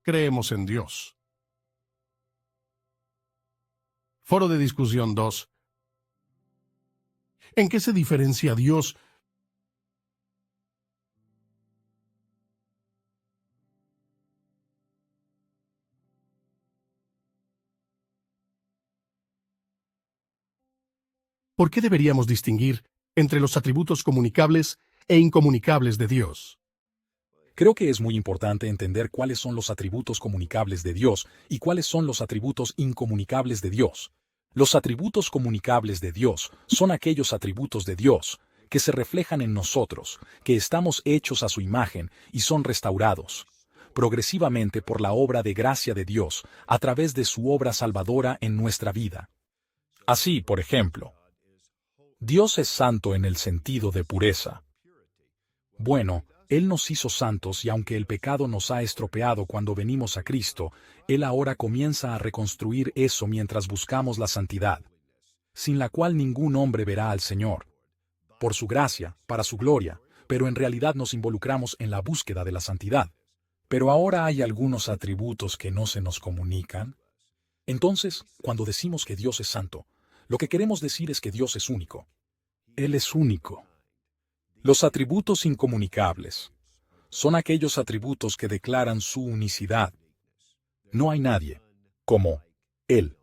creemos en Dios. Foro de discusión 2. ¿En qué se diferencia Dios? ¿Por qué deberíamos distinguir entre los atributos comunicables e incomunicables de Dios? Creo que es muy importante entender cuáles son los atributos comunicables de Dios y cuáles son los atributos incomunicables de Dios. Los atributos comunicables de Dios son aquellos atributos de Dios que se reflejan en nosotros, que estamos hechos a su imagen y son restaurados progresivamente por la obra de gracia de Dios a través de su obra salvadora en nuestra vida. Así, por ejemplo, Dios es santo en el sentido de pureza. Bueno, Él nos hizo santos y aunque el pecado nos ha estropeado cuando venimos a Cristo, Él ahora comienza a reconstruir eso mientras buscamos la santidad, sin la cual ningún hombre verá al Señor. Por su gracia, para su gloria, pero en realidad nos involucramos en la búsqueda de la santidad. Pero ahora hay algunos atributos que no se nos comunican. Entonces, cuando decimos que Dios es santo, lo que queremos decir es que Dios es único. Él es único. Los atributos incomunicables son aquellos atributos que declaran su unicidad. No hay nadie como Él.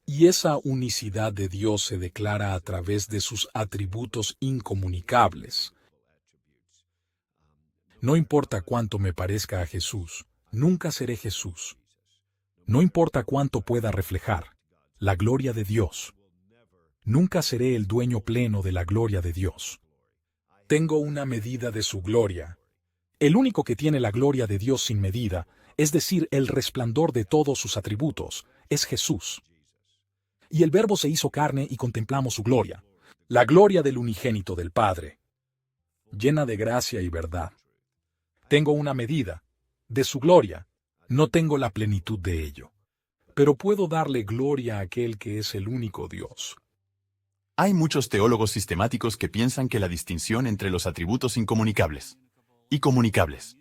Y esa unicidad de Dios se declara a través de sus atributos incomunicables. No importa cuánto me parezca a Jesús, nunca seré Jesús. No importa cuánto pueda reflejar la gloria de Dios, nunca seré el dueño pleno de la gloria de Dios. Tengo una medida de su gloria. El único que tiene la gloria de Dios sin medida, es decir, el resplandor de todos sus atributos, es Jesús. Y el Verbo se hizo carne y contemplamos su gloria, la gloria del unigénito del Padre, llena de gracia y verdad. Tengo una medida de su gloria, no tengo la plenitud de ello, pero puedo darle gloria a aquel que es el único Dios. Hay muchos teólogos sistemáticos que piensan que la distinción entre los atributos incomunicables y comunicables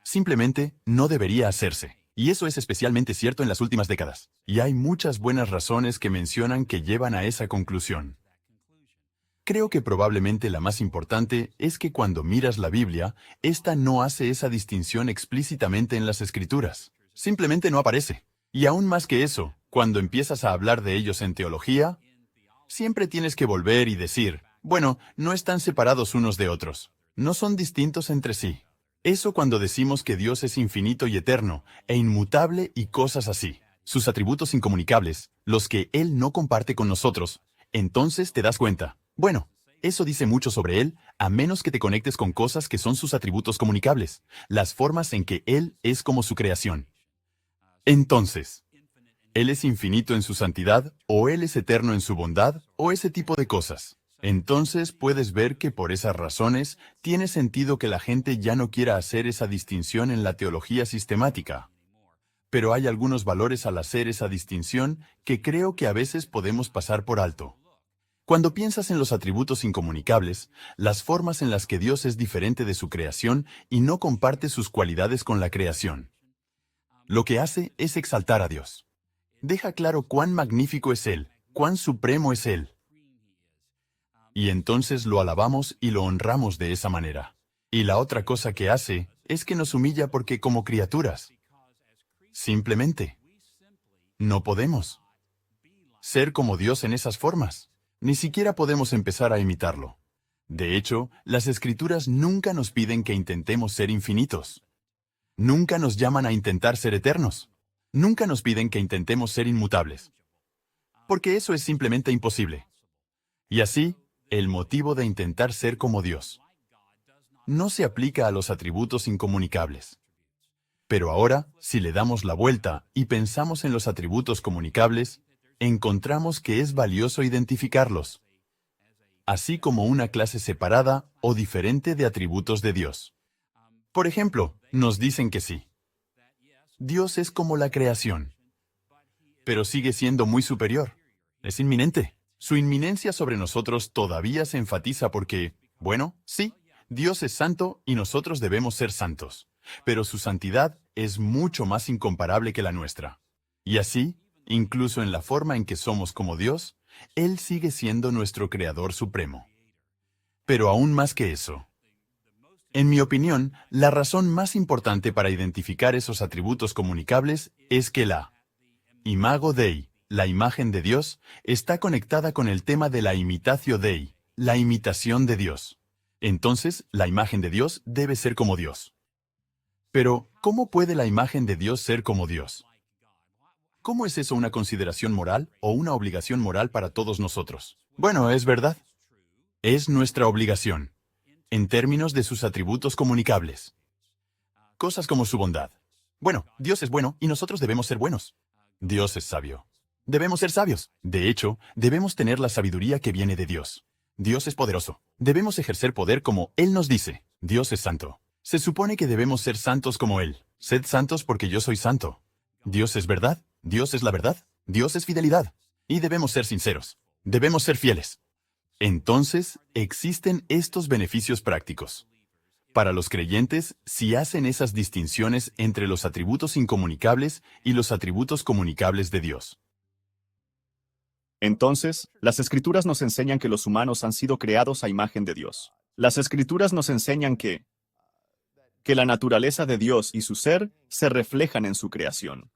simplemente no debería hacerse. Y eso es especialmente cierto en las últimas décadas. Y hay muchas buenas razones que mencionan que llevan a esa conclusión. Creo que probablemente la más importante es que cuando miras la Biblia, esta no hace esa distinción explícitamente en las Escrituras. Simplemente no aparece. Y aún más que eso, cuando empiezas a hablar de ellos en teología, siempre tienes que volver y decir, bueno, no están separados unos de otros. No son distintos entre sí. Eso cuando decimos que Dios es infinito y eterno, e inmutable y cosas así. Sus atributos incomunicables, los que Él no comparte con nosotros, entonces te das cuenta. Bueno, eso dice mucho sobre Él, a menos que te conectes con cosas que son sus atributos comunicables, las formas en que Él es como su creación. Entonces, ¿Él es infinito en su santidad, o Él es eterno en su bondad, o ese tipo de cosas? Entonces puedes ver que por esas razones tiene sentido que la gente ya no quiera hacer esa distinción en la teología sistemática. Pero hay algunos valores al hacer esa distinción que creo que a veces podemos pasar por alto. Cuando piensas en los atributos incomunicables, las formas en las que Dios es diferente de su creación y no comparte sus cualidades con la creación, lo que hace es exaltar a Dios. Deja claro cuán magnífico es Él, cuán supremo es Él. Y entonces lo alabamos y lo honramos de esa manera. Y la otra cosa que hace es que nos humilla porque como criaturas, simplemente, no podemos ser como Dios en esas formas. Ni siquiera podemos empezar a imitarlo. De hecho, las Escrituras nunca nos piden que intentemos ser infinitos. Nunca nos llaman a intentar ser eternos. Nunca nos piden que intentemos ser inmutables. Porque eso es simplemente imposible. Y así, el motivo de intentar ser como Dios no se aplica a los atributos incomunicables. Pero ahora, si le damos la vuelta y pensamos en los atributos comunicables, encontramos que es valioso identificarlos, así como una clase separada o diferente de atributos de Dios. Por ejemplo, nos dicen que sí, Dios es como la creación, pero sigue siendo muy superior. Es inminente. Su inminencia sobre nosotros todavía se enfatiza porque, bueno, sí, Dios es santo y nosotros debemos ser santos, pero su santidad es mucho más incomparable que la nuestra. Y así, incluso en la forma en que somos como Dios, Él sigue siendo nuestro Creador Supremo. Pero aún más que eso, en mi opinión, la razón más importante para identificar esos atributos comunicables es que la Imago Dei, la imagen de Dios, está conectada con el tema de la imitatio Dei, la imitación de Dios. Entonces, la imagen de Dios debe ser como Dios. Pero, ¿cómo puede la imagen de Dios ser como Dios? ¿Cómo es eso una consideración moral o una obligación moral para todos nosotros? Bueno, es verdad. Es nuestra obligación, en términos de sus atributos comunicables. Cosas como su bondad. Bueno, Dios es bueno y nosotros debemos ser buenos. Dios es sabio. Debemos ser sabios. De hecho, debemos tener la sabiduría que viene de Dios. Dios es poderoso. Debemos ejercer poder como Él nos dice. Dios es santo. Se supone que debemos ser santos como Él. Sed santos porque yo soy santo. Dios es verdad. Dios es la verdad. Dios es fidelidad. Y debemos ser sinceros. Debemos ser fieles. Entonces, existen estos beneficios prácticos. Para los creyentes, si hacen esas distinciones entre los atributos incomunicables y los atributos comunicables de Dios. Entonces, las Escrituras nos enseñan que los humanos han sido creados a imagen de Dios. Las Escrituras nos enseñan que la naturaleza de Dios y su ser se reflejan en su creación.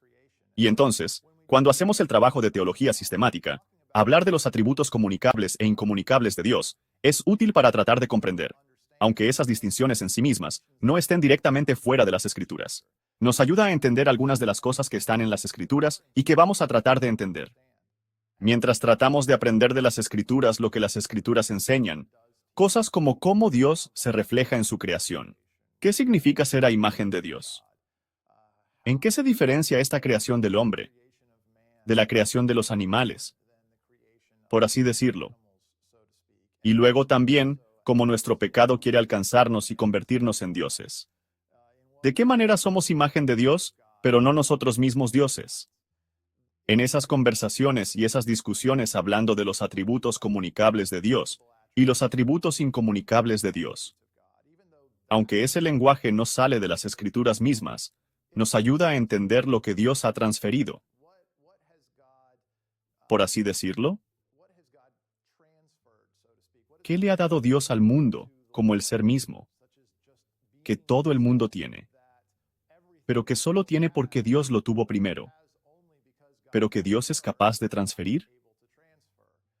Y entonces, cuando hacemos el trabajo de teología sistemática, hablar de los atributos comunicables e incomunicables de Dios es útil para tratar de comprender, aunque esas distinciones en sí mismas no estén directamente fuera de las Escrituras. Nos ayuda a entender algunas de las cosas que están en las Escrituras y que vamos a tratar de entender. Mientras tratamos de aprender de las Escrituras lo que las Escrituras enseñan, cosas como cómo Dios se refleja en su creación. ¿Qué significa ser a imagen de Dios? ¿En qué se diferencia esta creación del hombre, de la creación de los animales, por así decirlo? Y luego también, cómo nuestro pecado quiere alcanzarnos y convertirnos en dioses. ¿De qué manera somos imagen de Dios, pero no nosotros mismos dioses? En esas conversaciones y esas discusiones hablando de los atributos comunicables de Dios y los atributos incomunicables de Dios. Aunque ese lenguaje no sale de las Escrituras mismas, nos ayuda a entender lo que Dios ha transferido. Por así decirlo, ¿qué le ha dado Dios al mundo como el ser mismo? Que todo el mundo tiene, pero que solo tiene porque Dios lo tuvo primero, pero que Dios es capaz de transferir.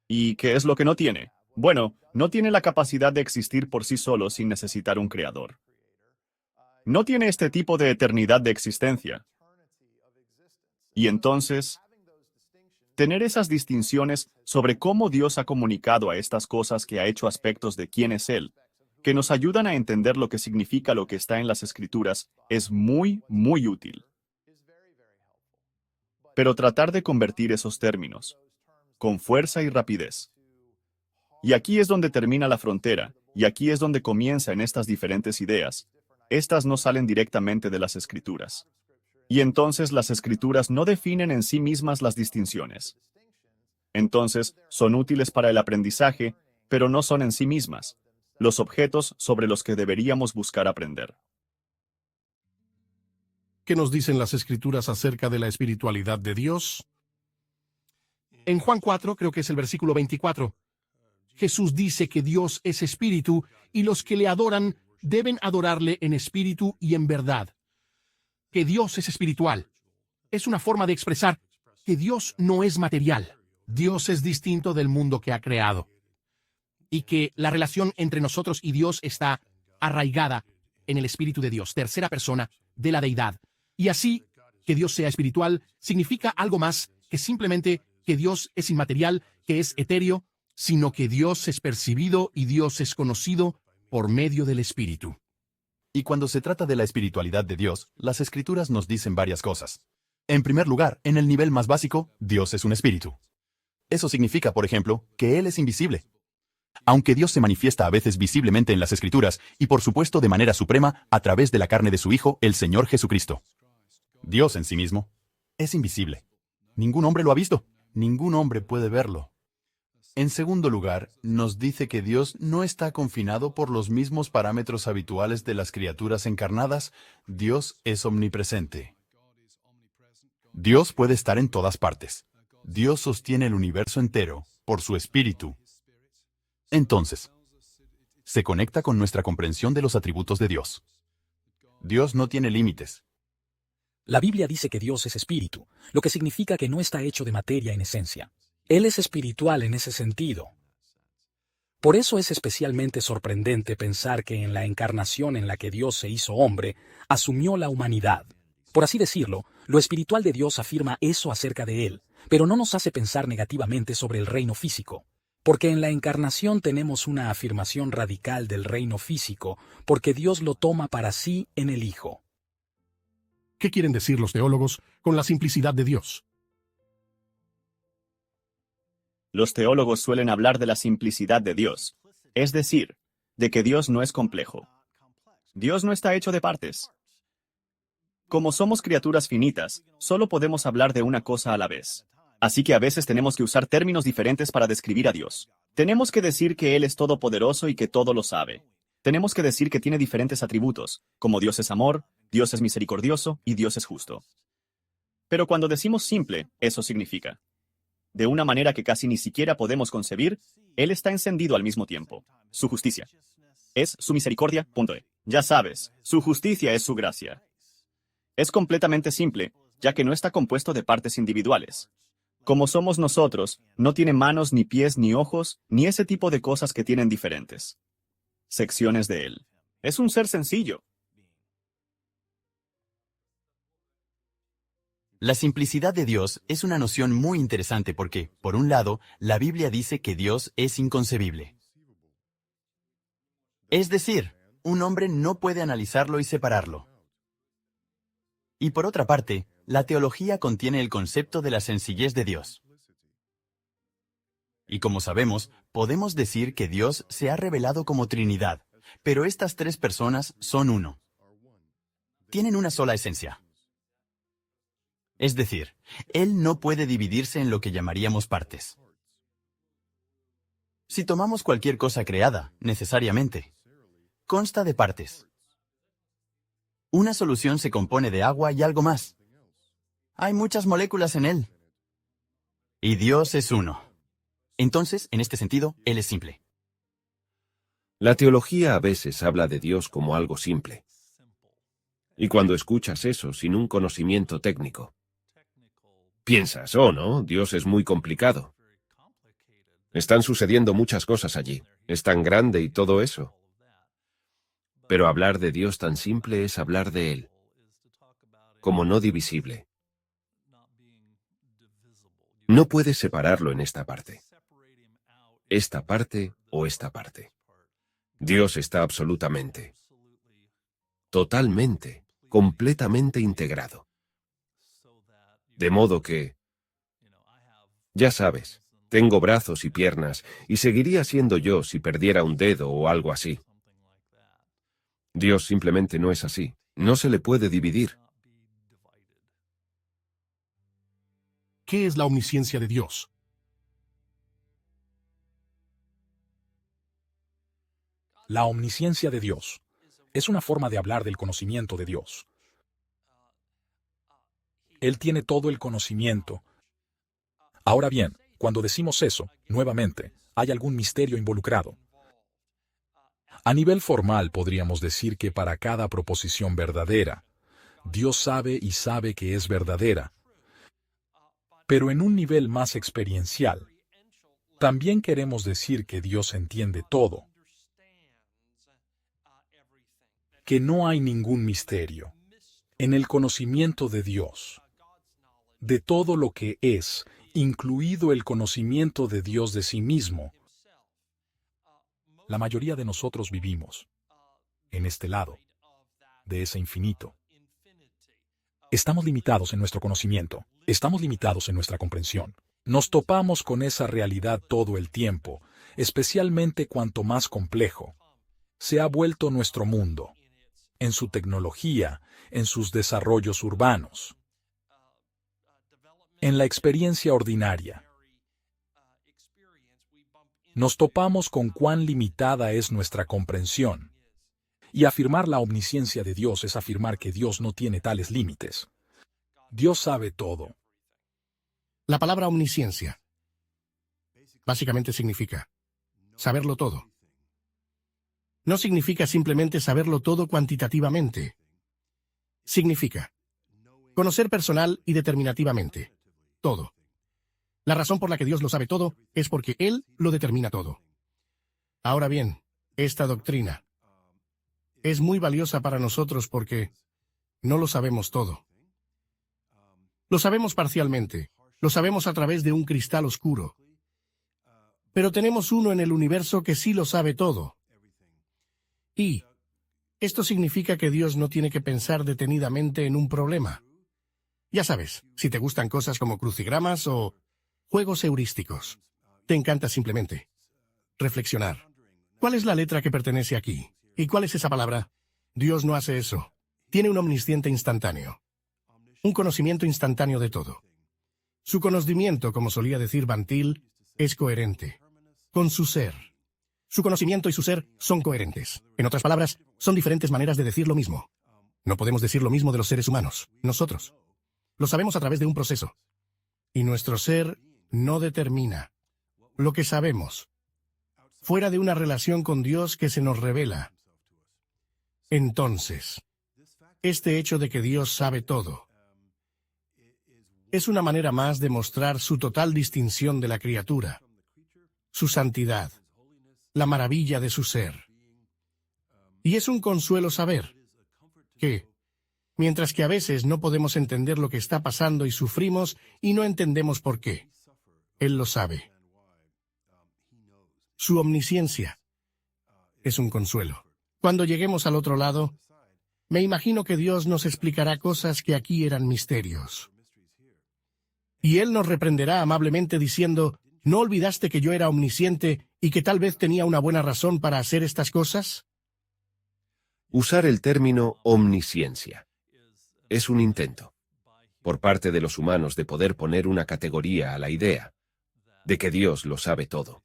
¿Y qué es lo que no tiene? Bueno, no tiene la capacidad de existir por sí solo sin necesitar un creador. No tiene este tipo de eternidad de existencia. Y entonces, tener esas distinciones sobre cómo Dios ha comunicado a estas cosas que ha hecho aspectos de quién es Él, que nos ayudan a entender lo que significa lo que está en las Escrituras, es muy, muy útil. Pero tratar de convertir esos términos, con fuerza y rapidez. Y aquí es donde termina la frontera, y aquí es donde comienza en estas diferentes ideas. Estas no salen directamente de las Escrituras. Y entonces las Escrituras no definen en sí mismas las distinciones. Entonces, son útiles para el aprendizaje, pero no son en sí mismas los objetos sobre los que deberíamos buscar aprender. ¿Qué nos dicen las Escrituras acerca de la espiritualidad de Dios? En Juan 4, creo que es el versículo 24, Jesús dice que Dios es espíritu y los que le adoran deben adorarle en espíritu y en verdad. Que Dios es espiritual. Es una forma de expresar que Dios no es material. Dios es distinto del mundo que ha creado. Y que la relación entre nosotros y Dios está arraigada en el Espíritu de Dios, tercera persona de la deidad. Y así, que Dios sea espiritual significa algo más que simplemente que Dios es inmaterial, que es etéreo, sino que Dios es percibido y Dios es conocido por medio del Espíritu. Y cuando se trata de la espiritualidad de Dios, las Escrituras nos dicen varias cosas. En primer lugar, en el nivel más básico, Dios es un espíritu. Eso significa, por ejemplo, que Él es invisible. Aunque Dios se manifiesta a veces visiblemente en las Escrituras, y por supuesto de manera suprema, a través de la carne de su Hijo, el Señor Jesucristo. Dios en sí mismo es invisible. Ningún hombre lo ha visto. Ningún hombre puede verlo. En segundo lugar, nos dice que Dios no está confinado por los mismos parámetros habituales de las criaturas encarnadas. Dios es omnipresente. Dios puede estar en todas partes. Dios sostiene el universo entero por su espíritu. Entonces, se conecta con nuestra comprensión de los atributos de Dios. Dios no tiene límites. La Biblia dice que Dios es espíritu, lo que significa que no está hecho de materia en esencia. Él es espiritual en ese sentido. Por eso es especialmente sorprendente pensar que en la encarnación en la que Dios se hizo hombre, asumió la humanidad. Por así decirlo, lo espiritual de Dios afirma eso acerca de Él, pero no nos hace pensar negativamente sobre el reino físico. Porque en la encarnación tenemos una afirmación radical del reino físico, porque Dios lo toma para sí en el Hijo. ¿Qué quieren decir los teólogos con la simplicidad de Dios? Los teólogos suelen hablar de la simplicidad de Dios, es decir, de que Dios no es complejo. Dios no está hecho de partes. Como somos criaturas finitas, solo podemos hablar de una cosa a la vez. Así que a veces tenemos que usar términos diferentes para describir a Dios. Tenemos que decir que Él es todopoderoso y que todo lo sabe. Tenemos que decir que tiene diferentes atributos, como Dios es amor, Dios es misericordioso y Dios es justo. Pero cuando decimos simple, eso significa, de una manera que casi ni siquiera podemos concebir, Él está encendido al mismo tiempo. Su justicia es su misericordia. Ya sabes, su justicia es su gracia. Es completamente simple, ya que no está compuesto de partes individuales. Como somos nosotros, no tiene manos, ni pies, ni ojos, ni ese tipo de cosas que tienen diferentes secciones de Él. Es un ser sencillo. La simplicidad de Dios es una noción muy interesante porque, por un lado, la Biblia dice que Dios es inconcebible. Es decir, un hombre no puede analizarlo y separarlo. Y por otra parte, la teología contiene el concepto de la sencillez de Dios. Y como sabemos, podemos decir que Dios se ha revelado como Trinidad, pero estas tres personas son uno. Tienen una sola esencia. Es decir, Él no puede dividirse en lo que llamaríamos partes. Si tomamos cualquier cosa creada, necesariamente, consta de partes. Una solución se compone de agua y algo más. Hay muchas moléculas en Él. Y Dios es uno. Entonces, en este sentido, Él es simple. La teología a veces habla de Dios como algo simple. Y cuando escuchas eso sin un conocimiento técnico, piensas, oh no, Dios es muy complicado. Están sucediendo muchas cosas allí. Es tan grande y todo eso. Pero hablar de Dios tan simple es hablar de Él, como no divisible. No puedes separarlo en esta parte o esta parte. Dios está absolutamente, totalmente, completamente integrado. De modo que, ya sabes, tengo brazos y piernas, y seguiría siendo yo si perdiera un dedo o algo así. Dios simplemente no es así. No se le puede dividir. ¿Qué es la omnisciencia de Dios? La omnisciencia de Dios es una forma de hablar del conocimiento de Dios. Él tiene todo el conocimiento. Ahora bien, cuando decimos eso, nuevamente, hay algún misterio involucrado. A nivel formal podríamos decir que para cada proposición verdadera, Dios sabe y sabe que es verdadera. Pero en un nivel más experiencial, también queremos decir que Dios entiende todo, que no hay ningún misterio en el conocimiento de Dios, de todo lo que es, incluido el conocimiento de Dios de sí mismo. La mayoría de nosotros vivimos en este lado de ese infinito. Estamos limitados en nuestro conocimiento, estamos limitados en nuestra comprensión. Nos topamos con esa realidad todo el tiempo, especialmente cuanto más complejo se ha vuelto nuestro mundo, en su tecnología, en sus desarrollos urbanos, en la experiencia ordinaria. nos topamos con cuán limitada es nuestra comprensión. Y afirmar la omnisciencia de Dios es afirmar que Dios no tiene tales límites. Dios sabe todo. La palabra omnisciencia básicamente significa saberlo todo. No significa simplemente saberlo todo cuantitativamente. Significa conocer personal y determinativamente todo. La razón por la que Dios lo sabe todo es porque Él lo determina todo. Ahora bien, esta doctrina es muy valiosa para nosotros porque no lo sabemos todo. Lo sabemos parcialmente, lo sabemos a través de un cristal oscuro. Pero tenemos uno en el universo que sí lo sabe todo. Y esto significa que Dios no tiene que pensar detenidamente en un problema. Ya sabes, si te gustan cosas como crucigramas o juegos heurísticos, te encanta simplemente reflexionar. ¿Cuál es la letra que pertenece aquí? ¿Y cuál es esa palabra? Dios no hace eso. Tiene un omnisciente instantáneo. Un conocimiento instantáneo de todo. Su conocimiento, como solía decir Van Til, es coherente con su ser. Su conocimiento y su ser son coherentes. En otras palabras, son diferentes maneras de decir lo mismo. No podemos decir lo mismo de los seres humanos, nosotros. Lo sabemos a través de un proceso. Y nuestro ser no determina lo que sabemos, fuera de una relación con Dios que se nos revela. Entonces, este hecho de que Dios sabe todo es una manera más de mostrar su total distinción de la criatura, su santidad, la maravilla de su ser. Y es un consuelo saber que, mientras que a veces no podemos entender lo que está pasando y sufrimos y no entendemos por qué, Él lo sabe. Su omnisciencia es un consuelo. Cuando lleguemos al otro lado, me imagino que Dios nos explicará cosas que aquí eran misterios. Y Él nos reprenderá amablemente diciendo, ¿no olvidaste que yo era omnisciente y que tal vez tenía una buena razón para hacer estas cosas? Usar el término omnisciencia es un intento, por parte de los humanos, de poder poner una categoría a la idea de que Dios lo sabe todo.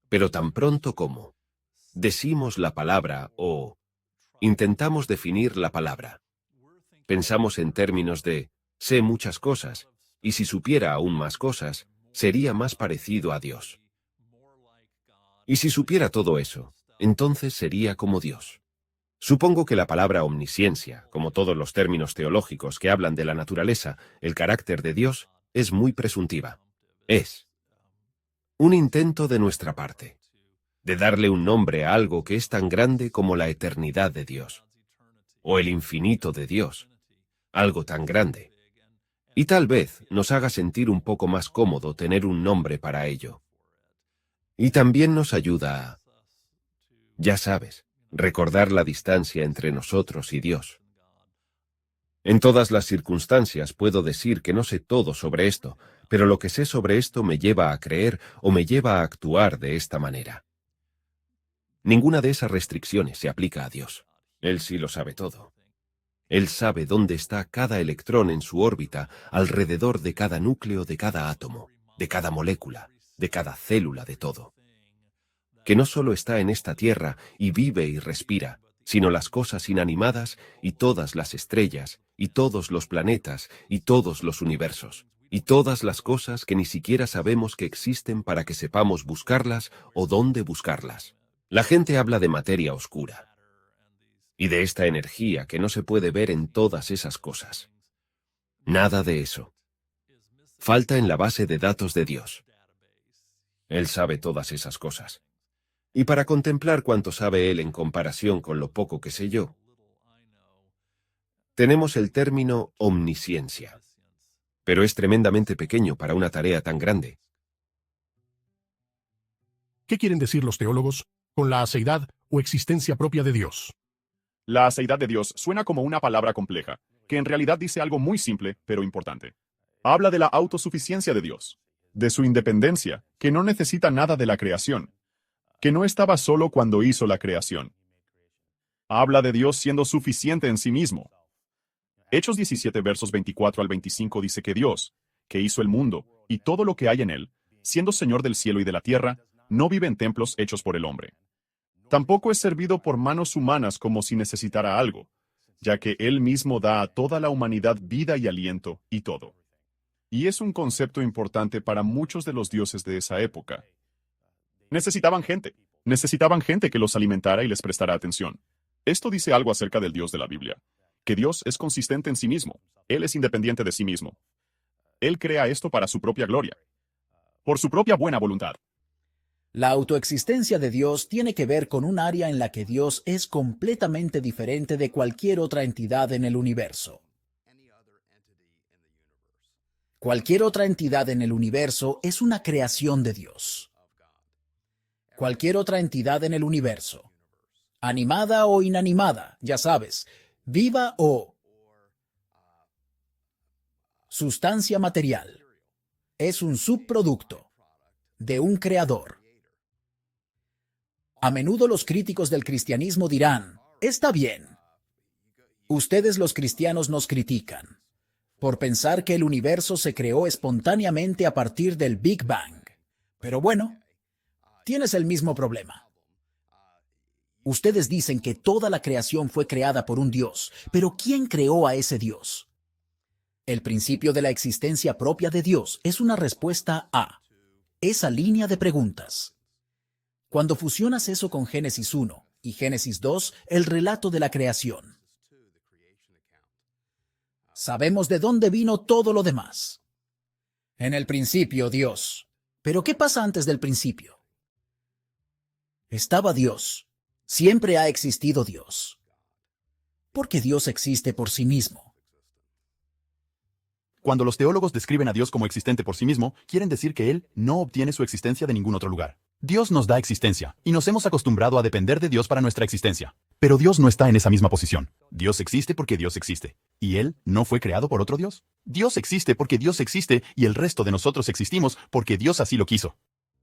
Pero tan pronto como decimos la palabra o intentamos definir la palabra, pensamos en términos de sé muchas cosas, y si supiera aún más cosas, sería más parecido a Dios. Y si supiera todo eso, entonces sería como Dios. Supongo que la palabra omnisciencia, como todos los términos teológicos que hablan de la naturaleza, el carácter de Dios, es muy presuntiva. Es un intento de nuestra parte de darle un nombre a algo que es tan grande como la eternidad de Dios, o el infinito de Dios, algo tan grande. Y tal vez nos haga sentir un poco más cómodo tener un nombre para ello. Y también nos ayuda a, ya sabes, recordar la distancia entre nosotros y Dios. En todas las circunstancias puedo decir que no sé todo sobre esto, pero lo que sé sobre esto me lleva a creer o me lleva a actuar de esta manera. Ninguna de esas restricciones se aplica a Dios. Él sí lo sabe todo. Él sabe dónde está cada electrón en su órbita alrededor de cada núcleo de cada átomo, de cada molécula, de cada célula de todo. Que no solo está en esta tierra y vive y respira, sino las cosas inanimadas y todas las estrellas, y todos los planetas, y todos los universos, y todas las cosas que ni siquiera sabemos que existen para que sepamos buscarlas o dónde buscarlas. La gente habla de materia oscura y de esta energía que no se puede ver en todas esas cosas. Nada de eso. Falta en la base de datos de Dios. Él sabe todas esas cosas. Y para contemplar cuánto sabe Él en comparación con lo poco que sé yo, tenemos el término omnisciencia. Pero es tremendamente pequeño para una tarea tan grande. ¿Qué quieren decir los teólogos con la aseidad o existencia propia de Dios? La aseidad de Dios suena como una palabra compleja, que en realidad dice algo muy simple, pero importante. Habla de la autosuficiencia de Dios, de su independencia, que no necesita nada de la creación, que no estaba solo cuando hizo la creación. Habla de Dios siendo suficiente en sí mismo. Hechos 17 versos 24 al 25 dice que Dios, que hizo el mundo y todo lo que hay en él, siendo Señor del cielo y de la tierra, No vive en templos hechos por el hombre. Tampoco es servido por manos humanas como si necesitara algo, ya que Él mismo da a toda la humanidad vida y aliento y todo. Y es un concepto importante para muchos de los dioses de esa época. Necesitaban gente que los alimentara y les prestara atención. Esto dice algo acerca del Dios de la Biblia, que Dios es consistente en sí mismo, Él es independiente de sí mismo. Él crea esto para su propia gloria, por su propia buena voluntad. La autoexistencia de Dios tiene que ver con un área en la que Dios es completamente diferente de cualquier otra entidad en el universo. Cualquier otra entidad en el universo es una creación de Dios. Cualquier otra entidad en el universo, animada o inanimada, ya sabes, viva o sustancia material, es un subproducto de un creador. A menudo los críticos del cristianismo dirán, está bien. Ustedes los cristianos nos critican por pensar que el universo se creó espontáneamente a partir del Big Bang. Pero bueno, tienes el mismo problema. Ustedes dicen que toda la creación fue creada por un Dios, pero ¿quién creó a ese Dios? El principio de la existencia propia de Dios es una respuesta a esa línea de preguntas. Cuando fusionas eso con Génesis 1 y Génesis 2, el relato de la creación, sabemos de dónde vino todo lo demás. En el principio, Dios. ¿Pero qué pasa antes del principio? Estaba Dios. Siempre ha existido Dios. Porque Dios existe por sí mismo. Cuando los teólogos describen a Dios como existente por sí mismo, quieren decir que Él no obtiene su existencia de ningún otro lugar. Dios nos da existencia, y nos hemos acostumbrado a depender de Dios para nuestra existencia. Pero Dios no está en esa misma posición. Dios existe porque Dios existe. ¿Y Él no fue creado por otro Dios? Dios existe porque Dios existe, y el resto de nosotros existimos porque Dios así lo quiso.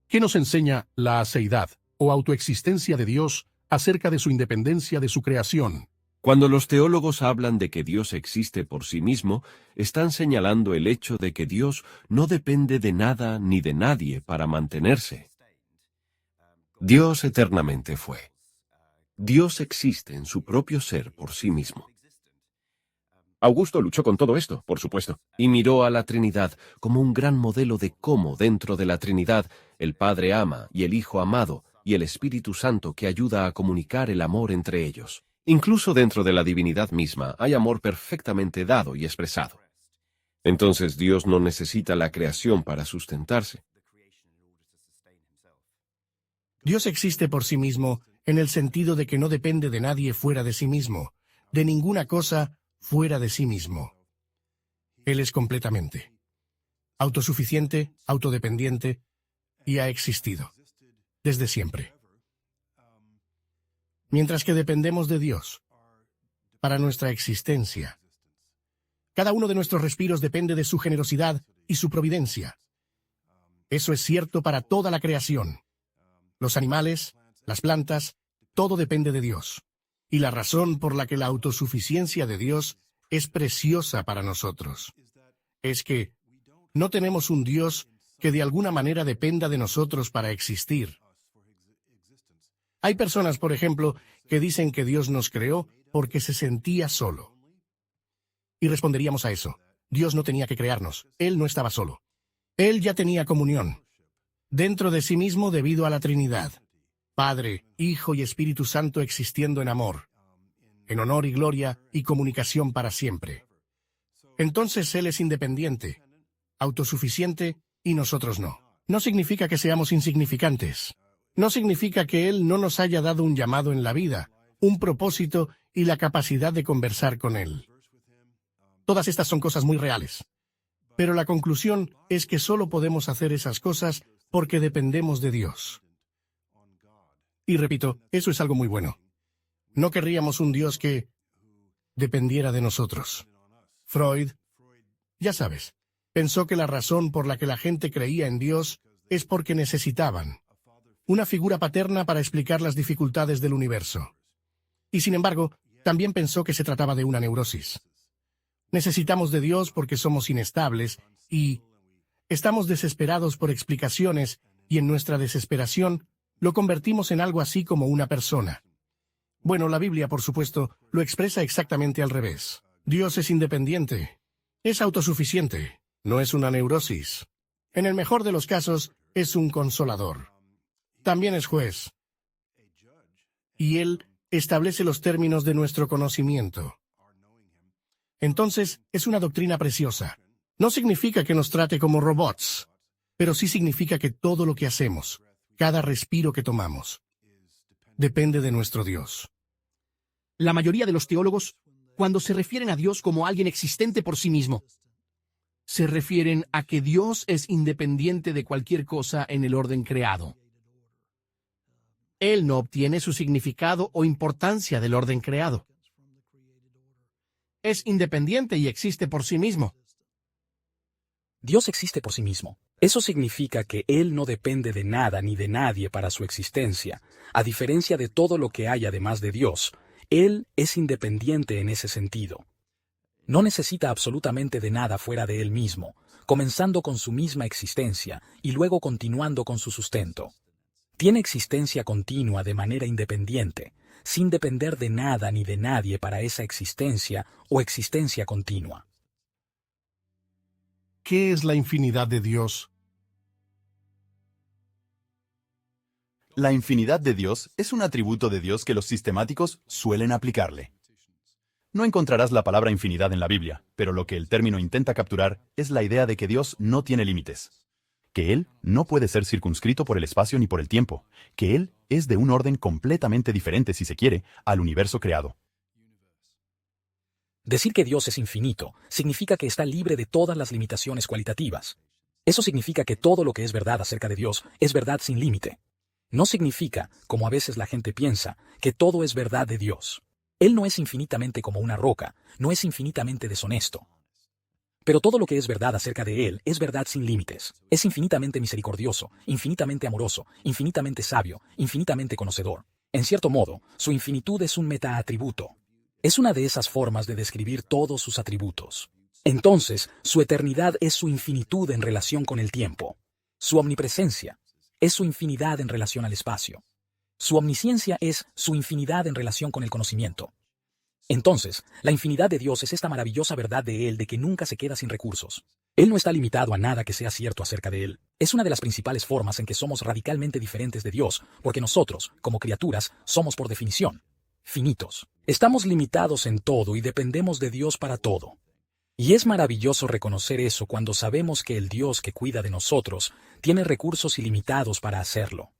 ¿Qué nos enseña la aceidad o autoexistencia de Dios acerca de su independencia de su creación? Cuando los teólogos hablan de que Dios existe por sí mismo, están señalando el hecho de que Dios no depende de nada ni de nadie para mantenerse. Dios eternamente fue. Dios existe en su propio ser por sí mismo. Augusto luchó con todo esto, por supuesto, y miró a la Trinidad como un gran modelo de cómo dentro de la Trinidad el Padre ama y el Hijo amado y el Espíritu Santo que ayuda a comunicar el amor entre ellos. Incluso dentro de la divinidad misma hay amor perfectamente dado y expresado. Entonces Dios no necesita la creación para sustentarse. Dios existe por sí mismo en el sentido de que no depende de nadie fuera de sí mismo, de ninguna cosa fuera de sí mismo. Él es completamente autosuficiente, autodependiente y ha existido desde siempre. Mientras que dependemos de Dios para nuestra existencia. Cada uno de nuestros respiros depende de su generosidad y su providencia. Eso es cierto para toda la creación. Los animales, las plantas, todo depende de Dios. Y la razón por la que la autosuficiencia de Dios es preciosa para nosotros es que no tenemos un Dios que de alguna manera dependa de nosotros para existir. Hay personas, por ejemplo, que dicen que Dios nos creó porque se sentía solo. Y responderíamos a eso. Dios no tenía que crearnos. Él no estaba solo. Él ya tenía comunión dentro de sí mismo debido a la Trinidad. Padre, Hijo y Espíritu Santo existiendo en amor, en honor y gloria y comunicación para siempre. Entonces Él es independiente, autosuficiente y nosotros no. No significa que seamos insignificantes. No significa que Él no nos haya dado un llamado en la vida, un propósito y la capacidad de conversar con Él. Todas estas son cosas muy reales. Pero la conclusión es que solo podemos hacer esas cosas porque dependemos de Dios. Y repito, eso es algo muy bueno. No querríamos un Dios que dependiera de nosotros. Freud, ya sabes, pensó que la razón por la que la gente creía en Dios es porque necesitaban una figura paterna para explicar las dificultades del universo. Y sin embargo, también pensó que se trataba de una neurosis. Necesitamos de Dios porque somos inestables y estamos desesperados por explicaciones y en nuestra desesperación, lo convertimos en algo así como una persona. Bueno, la Biblia, por supuesto, lo expresa exactamente al revés. Dios es independiente, es autosuficiente, no es una neurosis. En el mejor de los casos, es un consolador. También es juez. Y Él establece los términos de nuestro conocimiento. Entonces, es una doctrina preciosa. No significa que nos trate como robots, pero sí significa que todo lo que hacemos, cada respiro que tomamos, depende de nuestro Dios. La mayoría de los teólogos, cuando se refieren a Dios como alguien existente por sí mismo, se refieren a que Dios es independiente de cualquier cosa en el orden creado. Él no obtiene su significado o importancia del orden creado. Es independiente y existe por sí mismo. Dios existe por sí mismo. Eso significa que Él no depende de nada ni de nadie para su existencia. A diferencia de todo lo que hay además de Dios, Él es independiente en ese sentido. No necesita absolutamente de nada fuera de Él mismo, comenzando con su misma existencia y luego continuando con su sustento. Tiene existencia continua de manera independiente, sin depender de nada ni de nadie para esa existencia o existencia continua. ¿Qué es la infinidad de Dios? La infinidad de Dios es un atributo de Dios que los sistemáticos suelen aplicarle. No encontrarás la palabra infinidad en la Biblia, pero lo que el término intenta capturar es la idea de que Dios no tiene límites, que Él no puede ser circunscrito por el espacio ni por el tiempo, que Él es de un orden completamente diferente, si se quiere, al universo creado. Decir que Dios es infinito significa que está libre de todas las limitaciones cualitativas. Eso significa que todo lo que es verdad acerca de Dios es verdad sin límite. No significa, como a veces la gente piensa, que todo es verdad de Dios. Él no es infinitamente como una roca, no es infinitamente deshonesto. Pero todo lo que es verdad acerca de Él es verdad sin límites. Es infinitamente misericordioso, infinitamente amoroso, infinitamente sabio, infinitamente conocedor. En cierto modo, su infinitud es un metaatributo. Es una de esas formas de describir todos sus atributos. Entonces, su eternidad es su infinitud en relación con el tiempo. Su omnipresencia es su infinidad en relación al espacio. Su omnisciencia es su infinidad en relación con el conocimiento. Entonces, la infinidad de Dios es esta maravillosa verdad de Él de que nunca se queda sin recursos. Él no está limitado a nada que sea cierto acerca de Él. Es una de las principales formas en que somos radicalmente diferentes de Dios, porque nosotros, como criaturas, somos por definición finitos. Estamos limitados en todo y dependemos de Dios para todo. Y es maravilloso reconocer eso cuando sabemos que el Dios que cuida de nosotros tiene recursos ilimitados para hacerlo.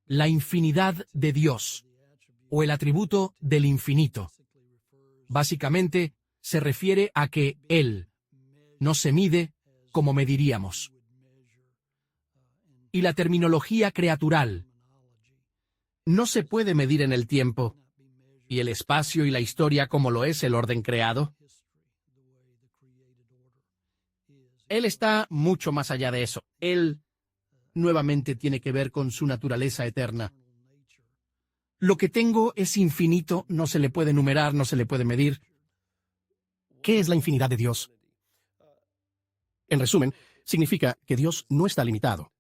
La infinidad de Dios, o el atributo del infinito, básicamente se refiere a que Él no se mide como mediríamos. Y la terminología creatural no se puede medir en el tiempo, y el espacio y la historia como lo es el orden creado. Él está mucho más allá de eso. Él nuevamente tiene que ver con su naturaleza eterna. Lo que tengo es infinito, no se le puede numerar, no se le puede medir. ¿Qué es la infinidad de Dios? En resumen, significa que Dios no está limitado.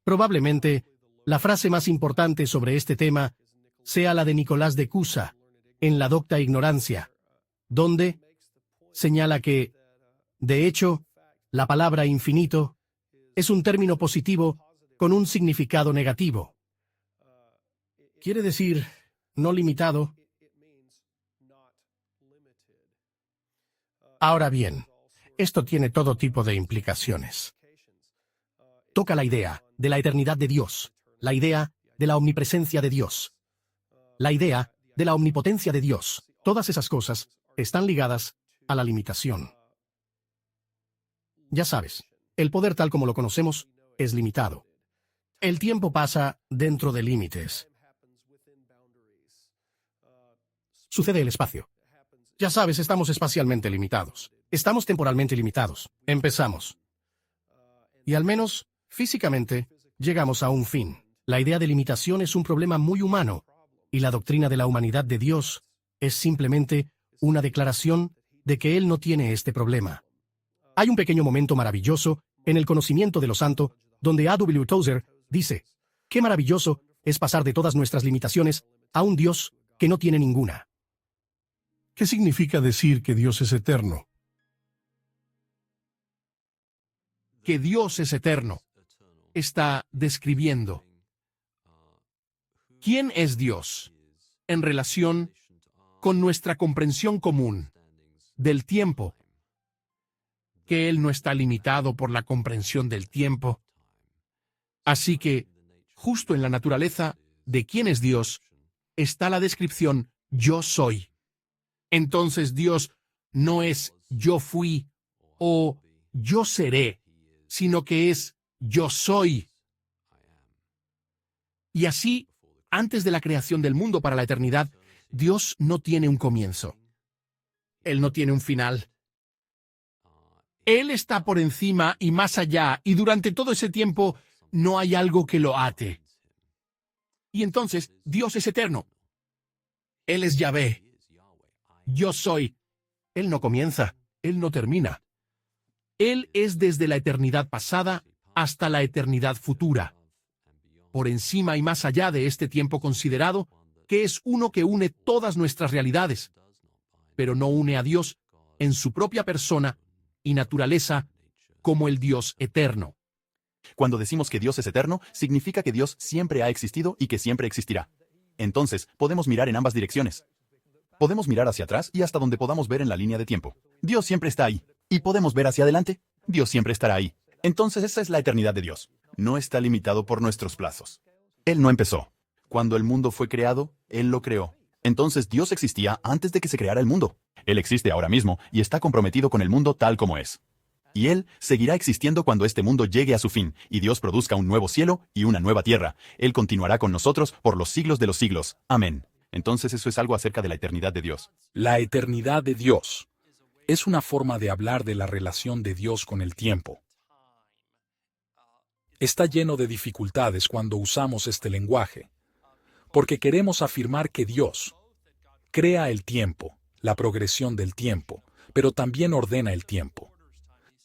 Probablemente, la frase más importante sobre este tema sea la de Nicolás de Cusa, en La Docta Ignorancia, donde señala que, de hecho, la palabra infinito es un término positivo con un significado negativo. Quiere decir no limitado. Ahora bien, esto tiene todo tipo de implicaciones. Toca la idea de la eternidad de Dios, la idea de la omnipresencia de Dios, la idea de la omnipotencia de Dios. Todas esas cosas están ligadas a la limitación. Ya sabes, el poder tal como lo conocemos es limitado. El tiempo pasa dentro de límites. Sucede el espacio. Ya sabes, estamos espacialmente limitados. Estamos temporalmente limitados. Empezamos. Y al menos, físicamente, llegamos a un fin. La idea de limitación es un problema muy humano, y la doctrina de la humanidad de Dios es simplemente una declaración de que Él no tiene este problema. Hay un pequeño momento maravilloso en el conocimiento de lo santo donde A.W. Tozer dice, «Qué maravilloso es pasar de todas nuestras limitaciones a un Dios que no tiene ninguna». ¿Qué significa decir que Dios es eterno? Que Dios es eterno está describiendo quién es Dios en relación con nuestra comprensión común del tiempo, que Él no está limitado por la comprensión del tiempo. Así que, justo en la naturaleza de quién es Dios, está la descripción yo soy. Entonces Dios no es yo fui o yo seré, sino que es yo soy. Y así, antes de la creación del mundo para la eternidad, Dios no tiene un comienzo. Él no tiene un final. Él está por encima y más allá, y durante todo ese tiempo no hay algo que lo ate. Y entonces, Dios es eterno. Él es Yahvé. Yo soy. Él no comienza, Él no termina. Él es desde la eternidad pasada hasta la eternidad futura. Por encima y más allá de este tiempo considerado, que es uno que une todas nuestras realidades, pero no une a Dios en su propia persona y naturaleza como el Dios eterno. Cuando decimos que Dios es eterno, significa que Dios siempre ha existido y que siempre existirá. Entonces, podemos mirar en ambas direcciones. Podemos mirar hacia atrás y hasta donde podamos ver en la línea de tiempo. Dios siempre está ahí. Y podemos ver hacia adelante. Dios siempre estará ahí. Entonces esa es la eternidad de Dios. No está limitado por nuestros plazos. Él no empezó. Cuando el mundo fue creado, Él lo creó. Entonces Dios existía antes de que se creara el mundo. Él existe ahora mismo y está comprometido con el mundo tal como es. Y Él seguirá existiendo cuando este mundo llegue a su fin y Dios produzca un nuevo cielo y una nueva tierra. Él continuará con nosotros por los siglos de los siglos. Amén. Entonces eso es algo acerca de la eternidad de Dios. La eternidad de Dios es una forma de hablar de la relación de Dios con el tiempo. Está lleno de dificultades cuando usamos este lenguaje, porque queremos afirmar que Dios crea el tiempo, la progresión del tiempo, pero también ordena el tiempo.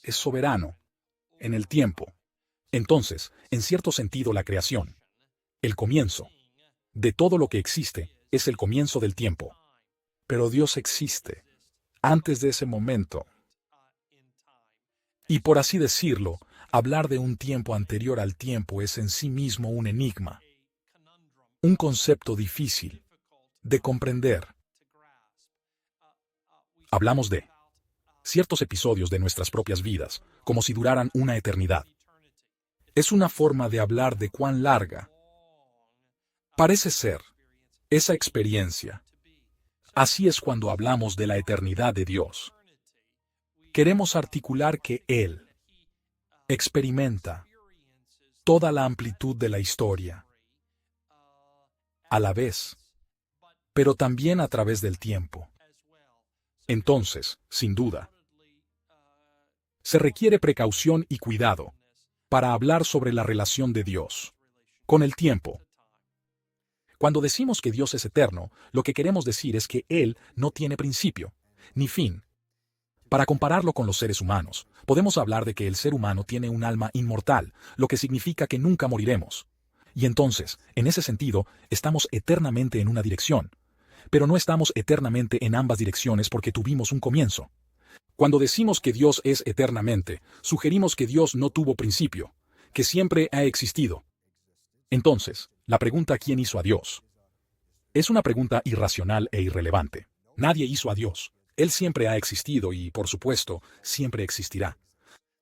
Es soberano en el tiempo. Entonces, en cierto sentido, la creación, el comienzo de todo lo que existe, es el comienzo del tiempo. Pero Dios existe antes de ese momento. Y por así decirlo, hablar de un tiempo anterior al tiempo es en sí mismo un enigma, un concepto difícil de comprender. Hablamos de ciertos episodios de nuestras propias vidas, como si duraran una eternidad. Es una forma de hablar de cuán larga parece ser esa experiencia. Así es cuando hablamos de la eternidad de Dios. Queremos articular que Él experimenta toda la amplitud de la historia, a la vez, pero también a través del tiempo. Entonces, sin duda, se requiere precaución y cuidado para hablar sobre la relación de Dios con el tiempo. Cuando decimos que Dios es eterno, lo que queremos decir es que Él no tiene principio, ni fin. Para compararlo con los seres humanos, podemos hablar de que el ser humano tiene un alma inmortal, lo que significa que nunca moriremos. Y entonces, en ese sentido, estamos eternamente en una dirección. Pero no estamos eternamente en ambas direcciones porque tuvimos un comienzo. Cuando decimos que Dios es eternamente, sugerimos que Dios no tuvo principio, que siempre ha existido. Entonces, la pregunta ¿quién hizo a Dios? Es una pregunta irracional e irrelevante. Nadie hizo a Dios. Él siempre ha existido y, por supuesto, siempre existirá.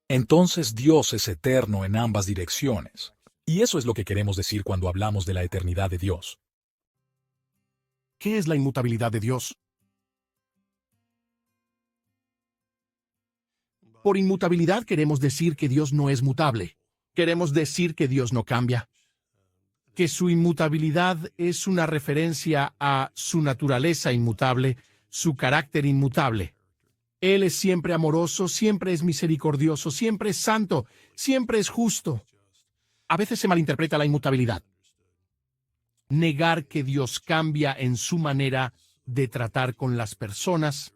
Entonces Dios es eterno en ambas direcciones. Y eso es lo que queremos decir cuando hablamos de la eternidad de Dios. ¿Qué es la inmutabilidad de Dios? Por inmutabilidad queremos decir que Dios no es mutable. Queremos decir que Dios no cambia. Que su inmutabilidad es una referencia a su naturaleza inmutable, su carácter inmutable. Él es siempre amoroso, siempre es misericordioso, siempre es santo, siempre es justo. A veces se malinterpreta la inmutabilidad. Negar que Dios cambia en su manera de tratar con las personas,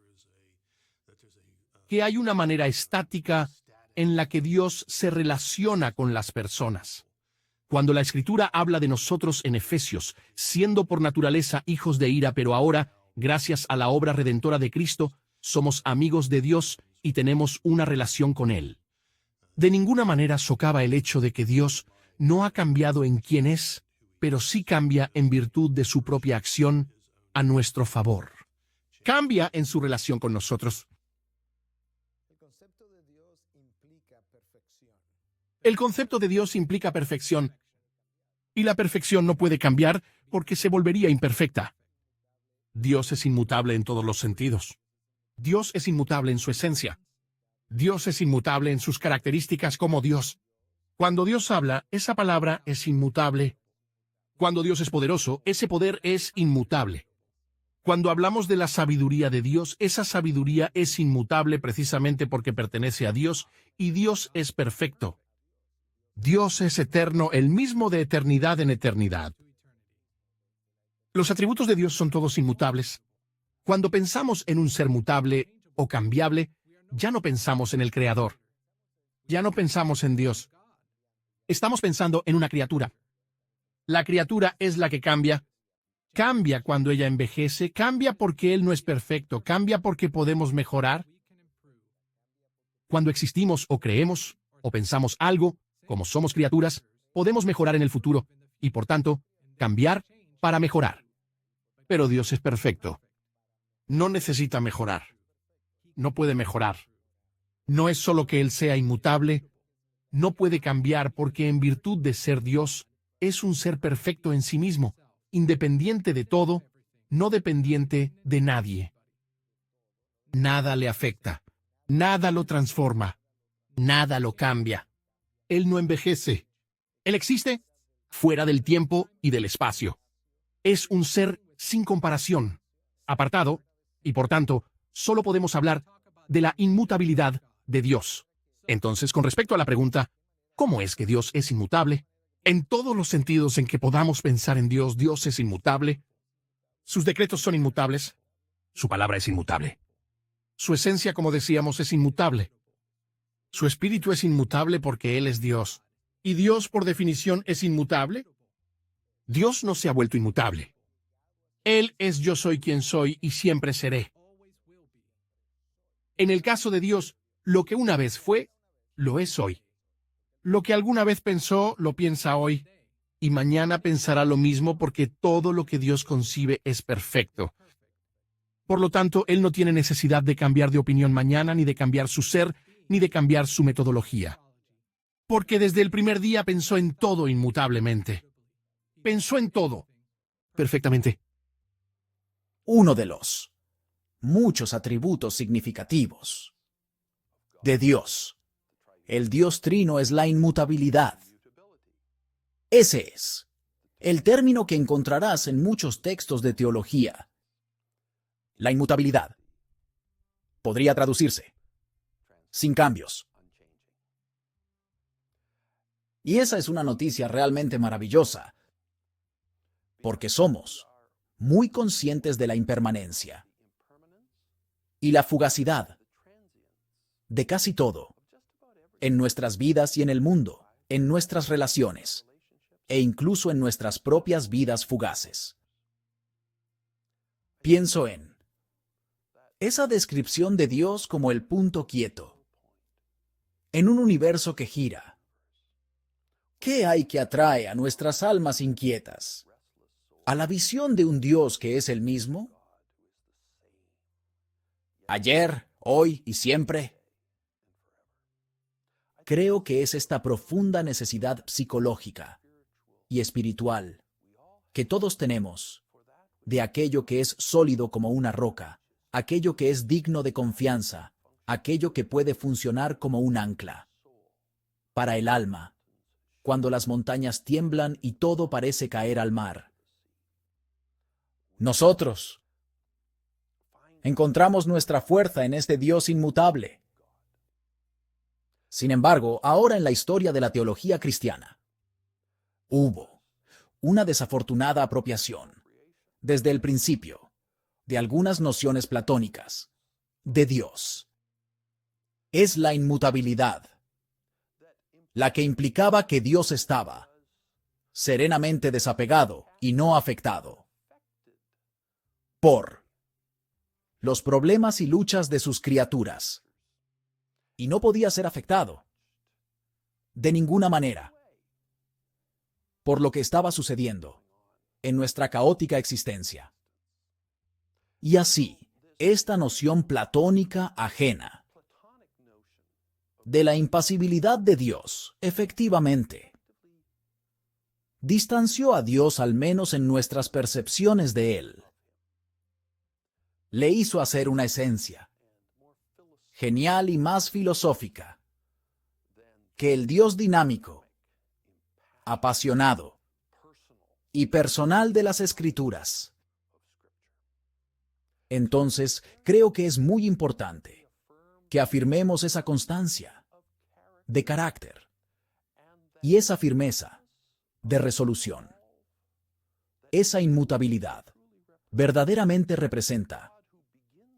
que hay una manera estática en la que Dios se relaciona con las personas. Cuando la Escritura habla de nosotros en Efesios, siendo por naturaleza hijos de ira, pero ahora, gracias a la obra redentora de Cristo, somos amigos de Dios y tenemos una relación con Él. De ninguna manera socava el hecho de que Dios no ha cambiado en quién es, pero sí cambia en virtud de su propia acción a nuestro favor. Cambia en su relación con nosotros. El concepto de Dios implica perfección, y la perfección no puede cambiar porque se volvería imperfecta. Dios es inmutable en todos los sentidos. Dios es inmutable en su esencia. Dios es inmutable en sus características como Dios. Cuando Dios habla, esa palabra es inmutable. Cuando Dios es poderoso, ese poder es inmutable. Cuando hablamos de la sabiduría de Dios, esa sabiduría es inmutable precisamente porque pertenece a Dios y Dios es perfecto. Dios es eterno, el mismo de eternidad en eternidad. Los atributos de Dios son todos inmutables. Cuando pensamos en un ser mutable o cambiable, ya no pensamos en el Creador. Ya no pensamos en Dios. Estamos pensando en una criatura. La criatura es la que cambia. Cambia cuando ella envejece, cambia porque Él no es perfecto, cambia porque podemos mejorar. Cuando existimos o creemos o pensamos algo, como somos criaturas, podemos mejorar en el futuro y, por tanto, cambiar para mejorar. Pero Dios es perfecto. No necesita mejorar. No puede mejorar. No es solo que Él sea inmutable, no puede cambiar porque en virtud de ser Dios, es un ser perfecto en sí mismo, independiente de todo, no dependiente de nadie. Nada le afecta, nada lo transforma, nada lo cambia. Él no envejece. Él existe fuera del tiempo y del espacio. Es un ser sin comparación, apartado, y por tanto, solo podemos hablar de la inmutabilidad de Dios. Entonces, con respecto a la pregunta, ¿cómo es que Dios es inmutable? En todos los sentidos en que podamos pensar en Dios, Dios es inmutable. Sus decretos son inmutables. Su palabra es inmutable. Su esencia, como decíamos, es inmutable. Su espíritu es inmutable porque Él es Dios. ¿Y Dios, por definición, es inmutable? Dios no se ha vuelto inmutable. Él es yo soy quien soy y siempre seré. En el caso de Dios, lo que una vez fue, lo es hoy. Lo que alguna vez pensó, lo piensa hoy. Y mañana pensará lo mismo porque todo lo que Dios concibe es perfecto. Por lo tanto, Él no tiene necesidad de cambiar de opinión mañana, ni de cambiar su ser, ni de cambiar su metodología. Porque desde el primer día pensó en todo inmutablemente. Pensó en todo perfectamente. Uno de los muchos atributos significativos de Dios, el Dios Trino, es la inmutabilidad. Ese es el término que encontrarás en muchos textos de teología. La inmutabilidad podría traducirse sin cambios. Y esa es una noticia realmente maravillosa, porque somos muy conscientes de la impermanencia y la fugacidad de casi todo en nuestras vidas y en el mundo, en nuestras relaciones, e incluso en nuestras propias vidas fugaces. Pienso en esa descripción de Dios como el punto quieto en un universo que gira. ¿Qué hay que atrae a nuestras almas inquietas a la visión de un Dios que es el mismo? Ayer, hoy y siempre. Creo que es esta profunda necesidad psicológica y espiritual que todos tenemos de aquello que es sólido como una roca, aquello que es digno de confianza, aquello que puede funcionar como un ancla. Para el alma, cuando las montañas tiemblan y todo parece caer al mar. Nosotros encontramos nuestra fuerza en este Dios inmutable. Sin embargo, ahora en la historia de la teología cristiana, hubo una desafortunada apropiación, desde el principio, de algunas nociones platónicas de Dios. Es la inmutabilidad la que implicaba que Dios estaba serenamente desapegado y no afectado por los problemas y luchas de sus criaturas. Y no podía ser afectado de ninguna manera por lo que estaba sucediendo en nuestra caótica existencia. Y así, esta noción platónica ajena de la impasibilidad de Dios, efectivamente, distanció a Dios al menos en nuestras percepciones de Él. Le hizo hacer una esencia genial y más filosófica que el Dios dinámico, apasionado y personal de las Escrituras. Entonces, creo que es muy importante que afirmemos esa constancia de carácter y esa firmeza de resolución. Esa inmutabilidad verdaderamente representa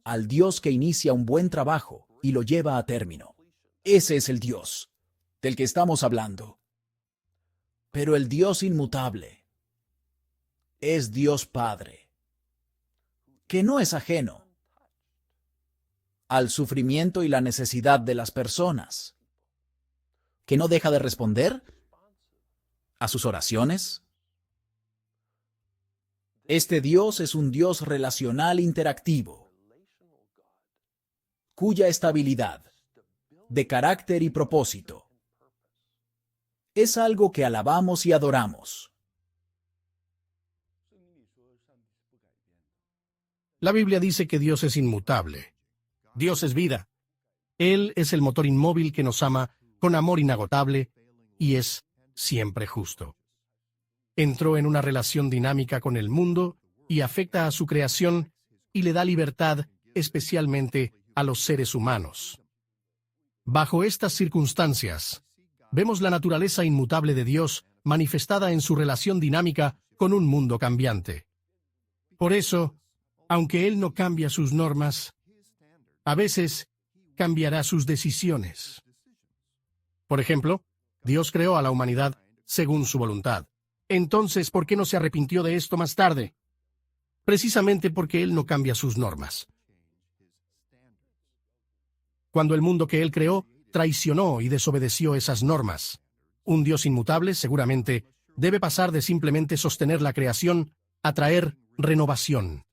al Dios que inicia un buen trabajo y lo lleva a término. Ese es el Dios del que estamos hablando. Pero el Dios inmutable es Dios Padre, que no es ajeno al sufrimiento y la necesidad de las personas, que no deja de responder a sus oraciones. Este Dios es un Dios relacional interactivo, cuya estabilidad de carácter y propósito es algo que alabamos y adoramos. La Biblia dice que Dios es inmutable. Dios es vida. Él es el motor inmóvil que nos ama con amor inagotable y es siempre justo. Entró en una relación dinámica con el mundo y afecta a su creación y le da libertad, especialmente a los seres humanos. Bajo estas circunstancias, vemos la naturaleza inmutable de Dios manifestada en su relación dinámica con un mundo cambiante. Por eso, aunque Él no cambia sus normas, a veces cambiará sus decisiones. Por ejemplo, Dios creó a la humanidad según su voluntad. Entonces, ¿por qué no se arrepintió de esto más tarde? Precisamente porque Él no cambia sus normas. Cuando el mundo que Él creó traicionó y desobedeció esas normas, un Dios inmutable seguramente debe pasar de simplemente sostener la creación a traer renovación.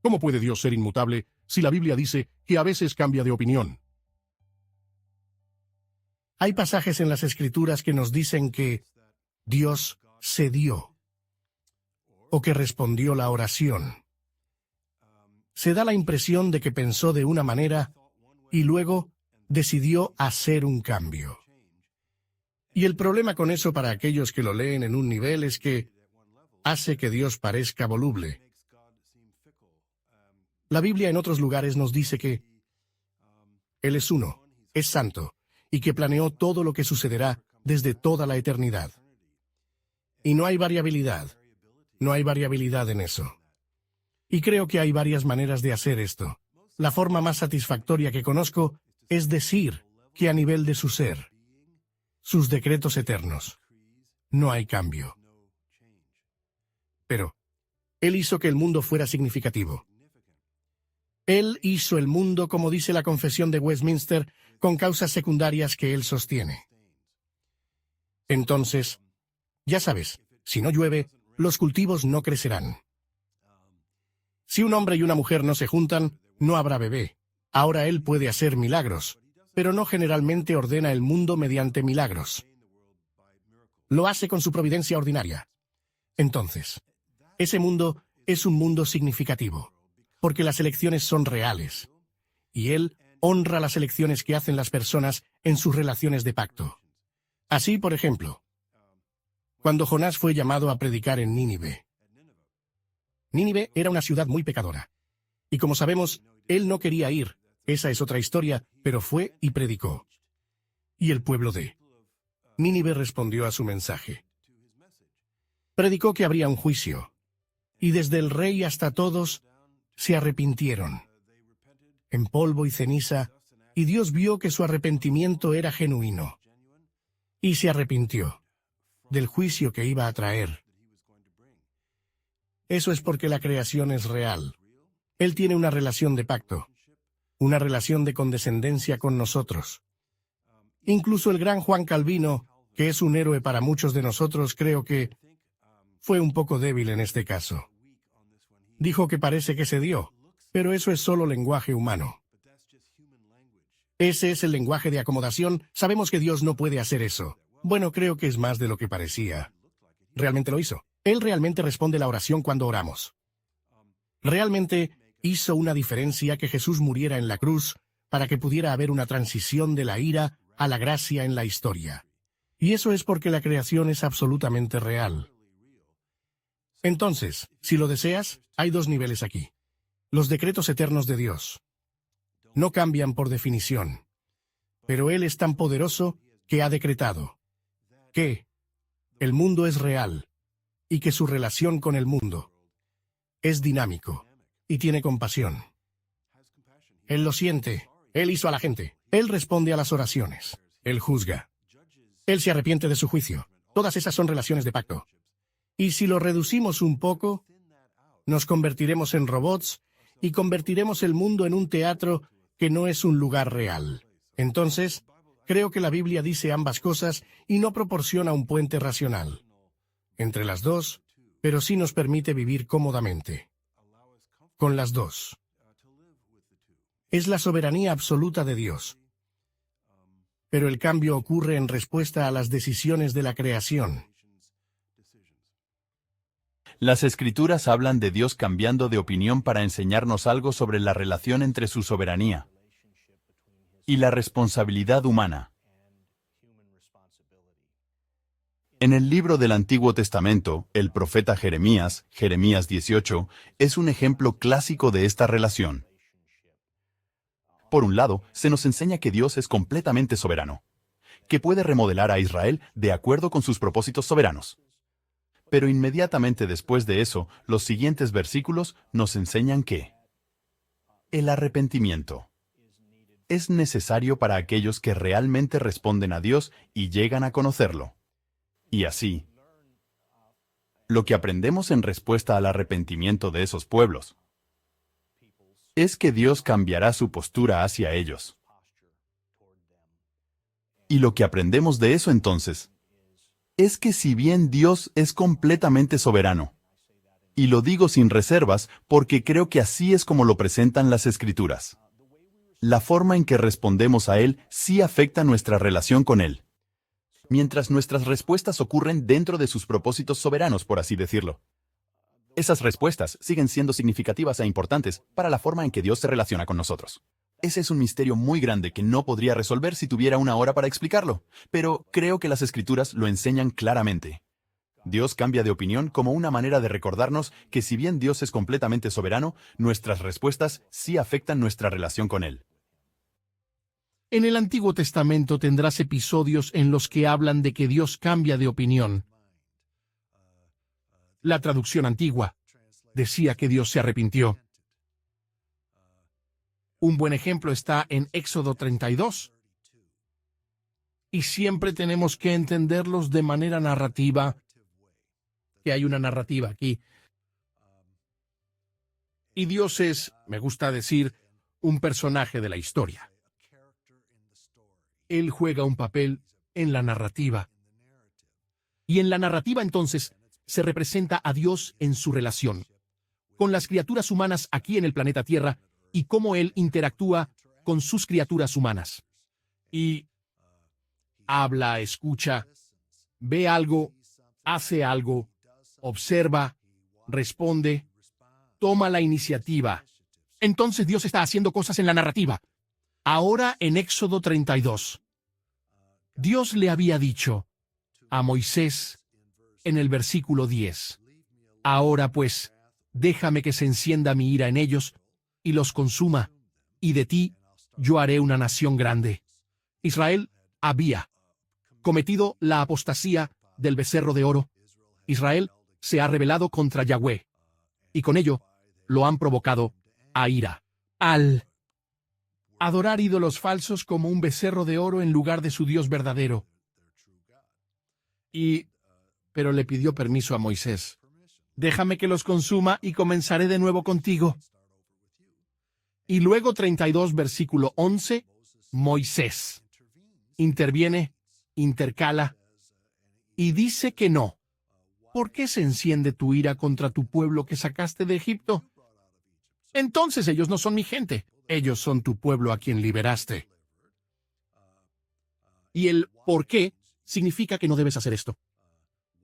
¿Cómo puede Dios ser inmutable si la Biblia dice que a veces cambia de opinión? Hay pasajes en las Escrituras que nos dicen que Dios cedió o que respondió la oración. Se da la impresión de que pensó de una manera y luego decidió hacer un cambio. Y el problema con eso para aquellos que lo leen en un nivel es que hace que Dios parezca voluble. La Biblia en otros lugares nos dice que Él es uno, es santo, y que planeó todo lo que sucederá desde toda la eternidad. Y no hay variabilidad en eso. Y creo que hay varias maneras de hacer esto. La forma más satisfactoria que conozco es decir que a nivel de su ser, sus decretos eternos, no hay cambio. Pero Él hizo que el mundo fuera significativo. Él hizo el mundo, como dice la Confesión de Westminster, con causas secundarias que Él sostiene. Entonces, ya sabes, si no llueve, los cultivos no crecerán. Si un hombre y una mujer no se juntan, no habrá bebé. Ahora Él puede hacer milagros, pero no generalmente ordena el mundo mediante milagros. Lo hace con su providencia ordinaria. Entonces, ese mundo es un mundo significativo, porque las elecciones son reales, y Él honra las elecciones que hacen las personas en sus relaciones de pacto. Así, por ejemplo, cuando Jonás fue llamado a predicar en Nínive. Nínive era una ciudad muy pecadora, y como sabemos, él no quería ir, esa es otra historia, pero fue y predicó. Y el pueblo de Nínive respondió a su mensaje. Predicó que habría un juicio, y desde el rey hasta todos se arrepintieron. En polvo y ceniza Y Dios vio que su arrepentimiento era genuino. Y se arrepintió del juicio que iba a traer. Eso es porque la creación es real. Él tiene una relación de pacto, una relación de condescendencia con nosotros. Incluso el gran Juan Calvino, que es un héroe para muchos de nosotros, creo que fue un poco débil en este caso. Dijo que parece que se dio, pero eso es solo lenguaje humano. Ese es el lenguaje de acomodación. Sabemos que Dios no puede hacer eso. Bueno, creo que es más de lo que parecía. Realmente lo hizo. Él realmente responde la oración cuando oramos. Realmente hizo una diferencia que Jesús muriera en la cruz para que pudiera haber una transición de la ira a la gracia en la historia. Y eso es porque la creación es absolutamente real. Entonces, si lo deseas, hay dos niveles aquí. Los decretos eternos de Dios no cambian por definición, pero Él es tan poderoso que ha decretado que el mundo es real y que su relación con el mundo es dinámico y tiene compasión. Él lo siente, Él hizo a la gente, Él responde a las oraciones, Él juzga, Él se arrepiente de su juicio. Todas esas son relaciones de pacto. Y si lo reducimos un poco, nos convertiremos en robots y convertiremos el mundo en un teatro que no es un lugar real. Entonces, creo que la Biblia dice ambas cosas y no proporciona un puente racional entre las dos, pero sí nos permite vivir cómodamente con las dos. Es la soberanía absoluta de Dios. Pero el cambio ocurre en respuesta a las decisiones de la creación. Las Escrituras hablan de Dios cambiando de opinión para enseñarnos algo sobre la relación entre su soberanía y la responsabilidad humana. En el libro del Antiguo Testamento, el profeta Jeremías, Jeremías 18, es un ejemplo clásico de esta relación. Por un lado, se nos enseña que Dios es completamente soberano, que puede remodelar a Israel de acuerdo con sus propósitos soberanos. Pero inmediatamente después de eso, los siguientes versículos nos enseñan que el arrepentimiento es necesario para aquellos que realmente responden a Dios y llegan a conocerlo. Y así, lo que aprendemos en respuesta al arrepentimiento de esos pueblos es que Dios cambiará su postura hacia ellos. Y lo que aprendemos de eso entonces es que si bien Dios es completamente soberano, y lo digo sin reservas porque creo que así es como lo presentan las Escrituras, la forma en que respondemos a Él sí afecta nuestra relación con Él, mientras nuestras respuestas ocurren dentro de sus propósitos soberanos, por así decirlo. Esas respuestas siguen siendo significativas e importantes para la forma en que Dios se relaciona con nosotros. Ese es un misterio muy grande que no podría resolver si tuviera una hora para explicarlo, pero creo que las Escrituras lo enseñan claramente. Dios cambia de opinión como una manera de recordarnos que si bien Dios es completamente soberano, nuestras respuestas sí afectan nuestra relación con Él. En el Antiguo Testamento tendrás episodios en los que hablan de que Dios cambia de opinión. La traducción antigua decía que Dios se arrepintió. Un buen ejemplo está en Éxodo 32. Y siempre tenemos que entenderlos de manera narrativa, que hay una narrativa aquí. Y Dios es, me gusta decir, un personaje de la historia. Él juega un papel en la narrativa. Y en la narrativa entonces se representa a Dios en su relación con las criaturas humanas aquí en el planeta Tierra y cómo Él interactúa con sus criaturas humanas. Y habla, escucha, ve algo, hace algo, observa, responde, toma la iniciativa. Entonces Dios está haciendo cosas en la narrativa. Ahora en Éxodo 32, Dios le había dicho a Moisés en el versículo 10, ahora pues, déjame que se encienda mi ira en ellos y los consuma, y de ti yo haré una nación grande. Israel había cometido la apostasía del becerro de oro. Israel se ha rebelado contra Yahweh, y con ello lo han provocado a ira. Al adorar ídolos falsos como un becerro de oro en lugar de su Dios verdadero. Pero le pidió permiso a Moisés. Déjame que los consuma y comenzaré de nuevo contigo. Y luego 32, versículo 11, Moisés interviene, intercala, y dice que no. ¿Por qué se enciende tu ira contra tu pueblo que sacaste de Egipto? Entonces ellos no son mi gente, ellos son tu pueblo a quien liberaste. Y el ¿por qué? Significa que no debes hacer esto.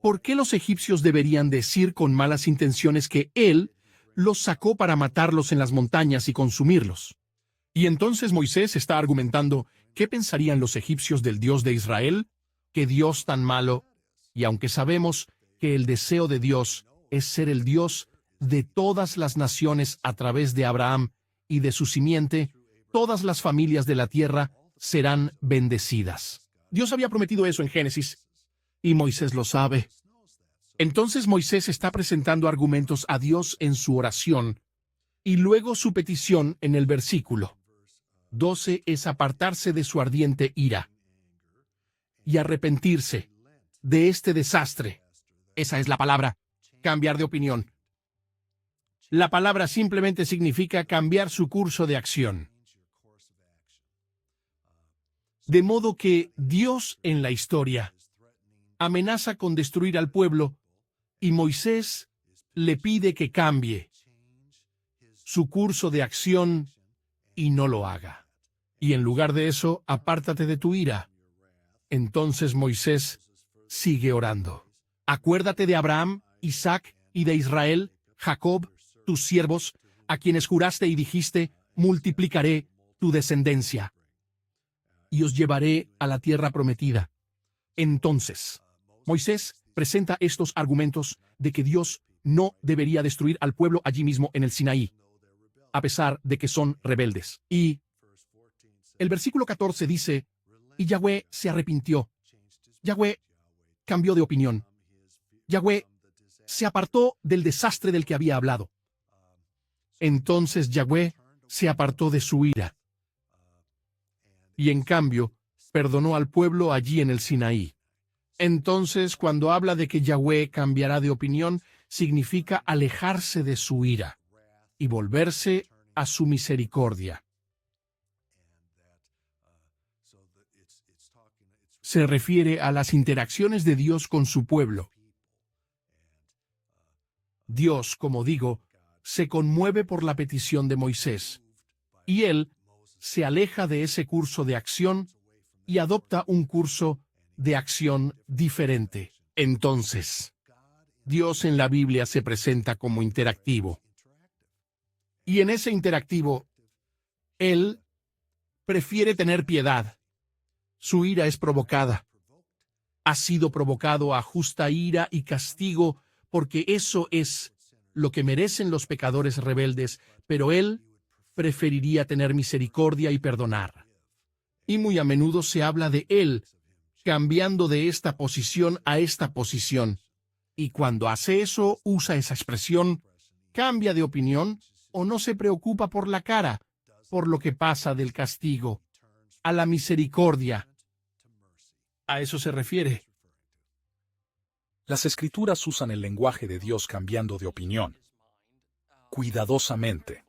¿Por qué los egipcios deberían decir con malas intenciones que él los sacó para matarlos en las montañas y consumirlos? Y entonces Moisés está argumentando, ¿qué pensarían los egipcios del Dios de Israel? ¿Qué Dios tan malo? Y aunque sabemos que el deseo de Dios es ser el Dios de todas las naciones a través de Abraham y de su simiente, todas las familias de la tierra serán bendecidas. Dios había prometido eso en Génesis, y Moisés lo sabe. Entonces Moisés está presentando argumentos a Dios en su oración, y luego su petición en el versículo 12 es apartarse de su ardiente ira y arrepentirse de este desastre. Esa es la palabra, cambiar de opinión. La palabra simplemente significa cambiar su curso de acción. De modo que Dios en la historia amenaza con destruir al pueblo y Moisés le pide que cambie su curso de acción y no lo haga. Y en lugar de eso, apártate de tu ira. Entonces Moisés sigue orando. Acuérdate de Abraham, Isaac y de Israel, Jacob, tus siervos, a quienes juraste y dijiste, multiplicaré tu descendencia y os llevaré a la tierra prometida. Entonces, Moisés presenta estos argumentos de que Dios no debería destruir al pueblo allí mismo en el Sinaí, a pesar de que son rebeldes. Y el versículo 14 dice, y Yahweh se arrepintió. Yahweh cambió de opinión. Yahweh se apartó del desastre del que había hablado. Entonces Yahweh se apartó de su ira. Y en cambio, perdonó al pueblo allí en el Sinaí. Entonces, cuando habla de que Yahweh cambiará de opinión, significa alejarse de su ira y volverse a su misericordia. Se refiere a las interacciones de Dios con su pueblo. Dios, como digo, se conmueve por la petición de Moisés, y él se aleja de ese curso de acción y adopta un curso de acción diferente. Entonces, Dios en la Biblia se presenta como interactivo. Y en ese interactivo, Él prefiere tener piedad. Su ira es provocada. Ha sido provocado a justa ira y castigo, porque eso es lo que merecen los pecadores rebeldes, pero Él preferiría tener misericordia y perdonar. Y muy a menudo se habla de Él cambiando de esta posición a esta posición. Y cuando hace eso, usa esa expresión, cambia de opinión o no se preocupa por la cara, por lo que pasa del castigo a la misericordia. A eso se refiere. Las Escrituras usan el lenguaje de Dios cambiando de opinión. Cuidadosamente.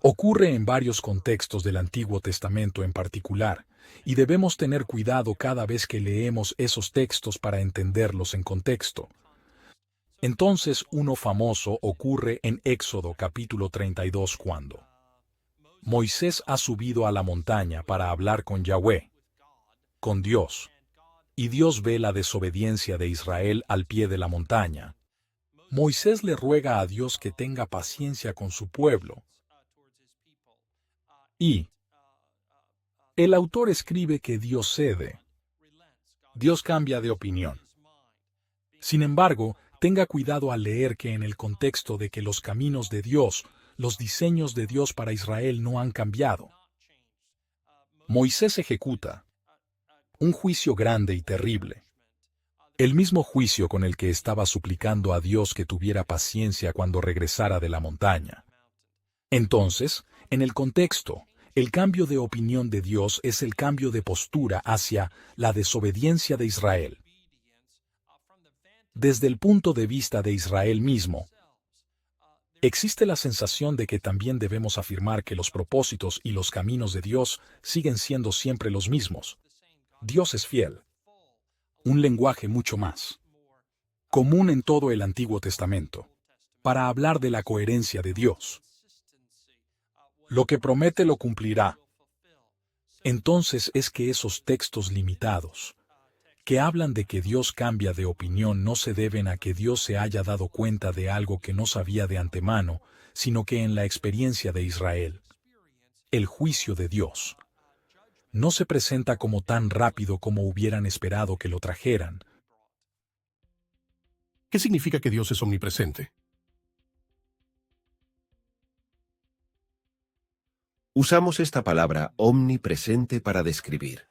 Ocurre en varios contextos del Antiguo Testamento en particular, y debemos tener cuidado cada vez que leemos esos textos para entenderlos en contexto. Entonces, uno famoso ocurre en Éxodo capítulo 32 cuando Moisés ha subido a la montaña para hablar con Yahweh, con Dios, y Dios ve la desobediencia de Israel al pie de la montaña. Moisés le ruega a Dios que tenga paciencia con su pueblo. Y el autor escribe que Dios cede. Dios cambia de opinión. Sin embargo, tenga cuidado al leer que en el contexto de que los caminos de Dios, los diseños de Dios para Israel no han cambiado. Moisés ejecuta un juicio grande y terrible. El mismo juicio con el que estaba suplicando a Dios que tuviera paciencia cuando regresara de la montaña. Entonces, en el contexto, El cambio de opinión de Dios es el cambio de postura hacia la desobediencia de Israel. Desde el punto de vista de Israel mismo, existe la sensación de que también debemos afirmar que los propósitos y los caminos de Dios siguen siendo siempre los mismos. Dios es fiel. Un lenguaje mucho más común en todo el Antiguo Testamento, para hablar de la coherencia de Dios. Lo que promete lo cumplirá. Entonces es que esos textos limitados, que hablan de que Dios cambia de opinión, no se deben a que Dios se haya dado cuenta de algo que no sabía de antemano, sino que en la experiencia de Israel, el juicio de Dios no se presenta como tan rápido como hubieran esperado que lo trajeran. ¿Qué significa que Dios es omnipresente? Usamos esta palabra omnipresente para describir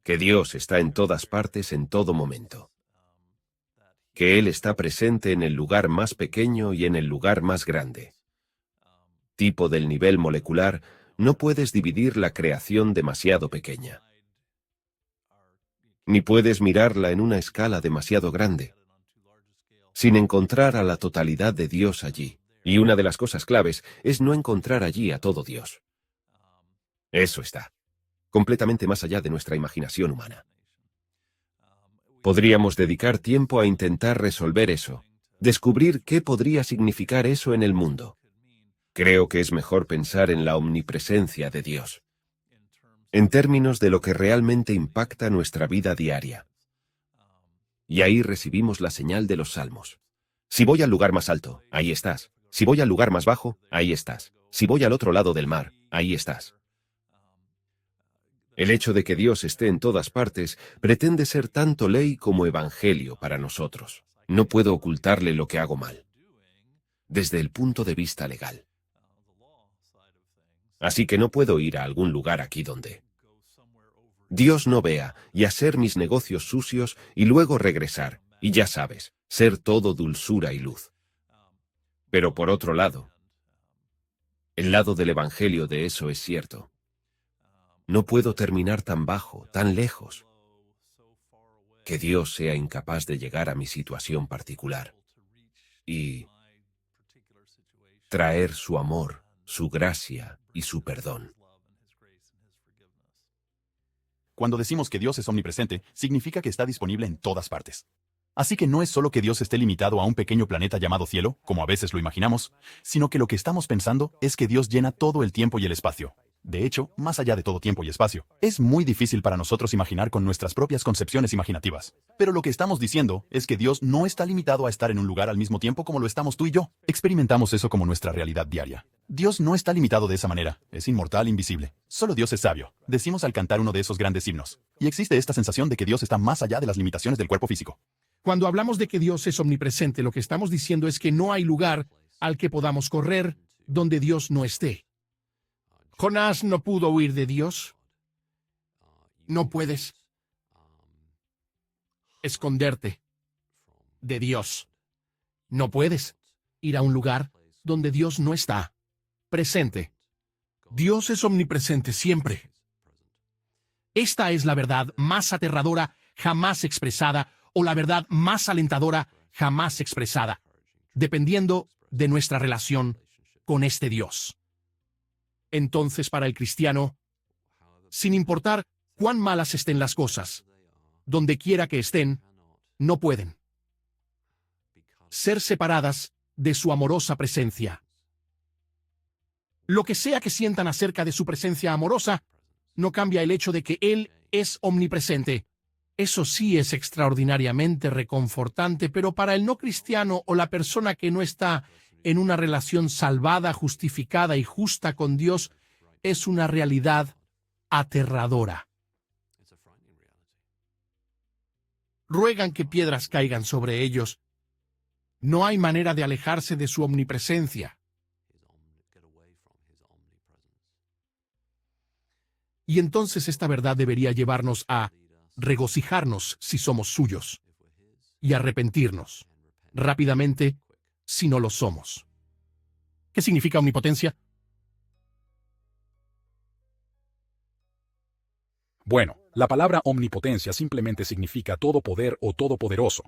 que Dios está en todas partes en todo momento. Que Él está presente en el lugar más pequeño y en el lugar más grande. Tipo del nivel molecular, no puedes dividir la creación demasiado pequeña. Ni puedes mirarla en una escala demasiado grande, sin encontrar a la totalidad de Dios allí. Y una de las cosas claves es no encontrar allí a todo Dios. Eso está completamente más allá de nuestra imaginación humana. Podríamos dedicar tiempo a intentar resolver eso, descubrir qué podría significar eso en el mundo. Creo que es mejor pensar en la omnipresencia de Dios, en términos de lo que realmente impacta nuestra vida diaria. Y ahí recibimos la señal de los salmos. Si voy al lugar más alto, ahí estás. Si voy al lugar más bajo, ahí estás. Si voy al otro lado del mar, ahí estás. El hecho de que Dios esté en todas partes pretende ser tanto ley como evangelio para nosotros. No puedo ocultarle lo que hago mal, desde el punto de vista legal. Así que no puedo ir a algún lugar aquí donde Dios no vea y hacer mis negocios sucios y luego regresar, y ya sabes, ser todo dulzura y luz. Pero por otro lado, el lado del evangelio de eso es cierto. No puedo terminar tan bajo, tan lejos, que Dios sea incapaz de llegar a mi situación particular y traer su amor, su gracia y su perdón. Cuando decimos que Dios es omnipresente, significa que está disponible en todas partes. Así que no es solo que Dios esté limitado a un pequeño planeta llamado cielo, como a veces lo imaginamos, sino que lo que estamos pensando es que Dios llena todo el tiempo y el espacio. De hecho, más allá de todo tiempo y espacio, es muy difícil para nosotros imaginar con nuestras propias concepciones imaginativas. Pero lo que estamos diciendo es que Dios no está limitado a estar en un lugar al mismo tiempo como lo estamos tú y yo. Experimentamos eso como nuestra realidad diaria. Dios no está limitado de esa manera. Es inmortal, invisible. Solo Dios es sabio. Decimos al cantar uno de esos grandes himnos. Y existe esta sensación de que Dios está más allá de las limitaciones del cuerpo físico. Cuando hablamos de que Dios es omnipresente, lo que estamos diciendo es que no hay lugar al que podamos correr donde Dios no esté. Jonás no pudo huir de Dios. No puedes esconderte de Dios. No puedes ir a un lugar donde Dios no está presente. Dios es omnipresente siempre. Esta es la verdad más aterradora jamás expresada o la verdad más alentadora jamás expresada, dependiendo de nuestra relación con este Dios. Entonces, para el cristiano, sin importar cuán malas estén las cosas, donde quiera que estén, no pueden ser separadas de su amorosa presencia. Lo que sea que sientan acerca de su presencia amorosa, no cambia el hecho de que Él es omnipresente. Eso sí es extraordinariamente reconfortante, pero para el no cristiano o la persona que no está en una relación salvada, justificada y justa con Dios, es una realidad aterradora. Ruegan que piedras caigan sobre ellos. No hay manera de alejarse de su omnipresencia. Y entonces esta verdad debería llevarnos a regocijarnos si somos suyos y arrepentirnos rápidamente si no lo somos. ¿Qué significa omnipotencia? Bueno, la palabra omnipotencia simplemente significa todo poder o todopoderoso.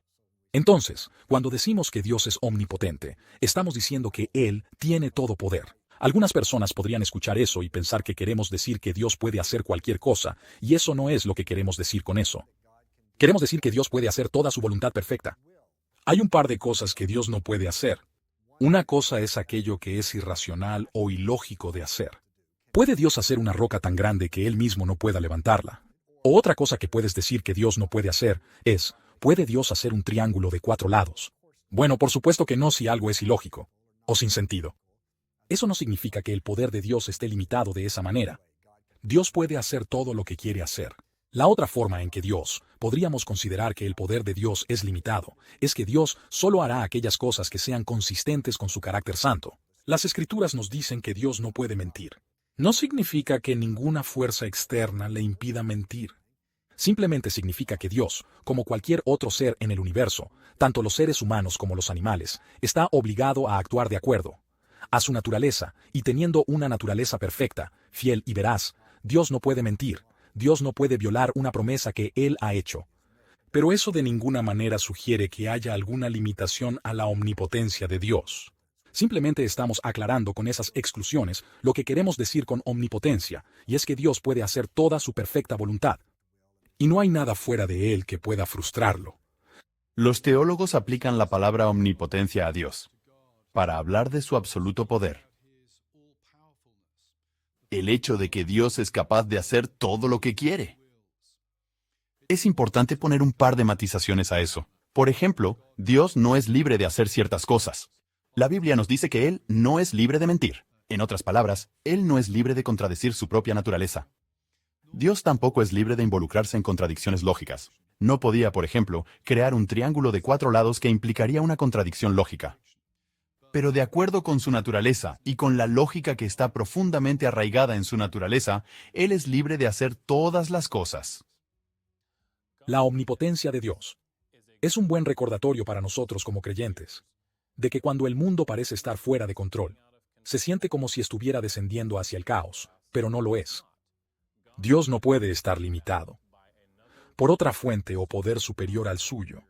Entonces, cuando decimos que Dios es omnipotente, estamos diciendo que Él tiene todo poder. Algunas personas podrían escuchar eso y pensar que queremos decir que Dios puede hacer cualquier cosa, y eso no es lo que queremos decir con eso. Queremos decir que Dios puede hacer toda su voluntad perfecta. Hay un par de cosas que Dios no puede hacer. Una cosa es aquello que es irracional o ilógico de hacer. ¿Puede Dios hacer una roca tan grande que Él mismo no pueda levantarla? O otra cosa que puedes decir que Dios no puede hacer es, ¿puede Dios hacer un triángulo de 4 lados? Bueno, por supuesto que no si algo es ilógico o sin sentido. Eso no significa que el poder de Dios esté limitado de esa manera. Dios puede hacer todo lo que quiere hacer. La otra forma en que podríamos considerar que el poder de Dios es limitado, es que Dios solo hará aquellas cosas que sean consistentes con su carácter santo. Las Escrituras nos dicen que Dios no puede mentir. No significa que ninguna fuerza externa le impida mentir. Simplemente significa que Dios, como cualquier otro ser en el universo, tanto los seres humanos como los animales, está obligado a actuar de acuerdo a su naturaleza, y teniendo una naturaleza perfecta, fiel y veraz, Dios no puede mentir, Dios no puede violar una promesa que Él ha hecho. Pero eso de ninguna manera sugiere que haya alguna limitación a la omnipotencia de Dios. Simplemente estamos aclarando con esas exclusiones lo que queremos decir con omnipotencia, y es que Dios puede hacer toda su perfecta voluntad. Y no hay nada fuera de Él que pueda frustrarlo. Los teólogos aplican la palabra omnipotencia a Dios para hablar de su absoluto poder. El hecho de que Dios es capaz de hacer todo lo que quiere. Es importante poner un par de matizaciones a eso. Por ejemplo, Dios no es libre de hacer ciertas cosas. La Biblia nos dice que Él no es libre de mentir. En otras palabras, Él no es libre de contradecir su propia naturaleza. Dios tampoco es libre de involucrarse en contradicciones lógicas. No podía, por ejemplo, crear un triángulo de 4 lados que implicaría una contradicción lógica. Pero de acuerdo con su naturaleza y con la lógica que está profundamente arraigada en su naturaleza, Él es libre de hacer todas las cosas. La omnipotencia de Dios es un buen recordatorio para nosotros como creyentes, de que cuando el mundo parece estar fuera de control, se siente como si estuviera descendiendo hacia el caos, pero no lo es. Dios no puede estar limitado por otra fuente o poder superior al suyo.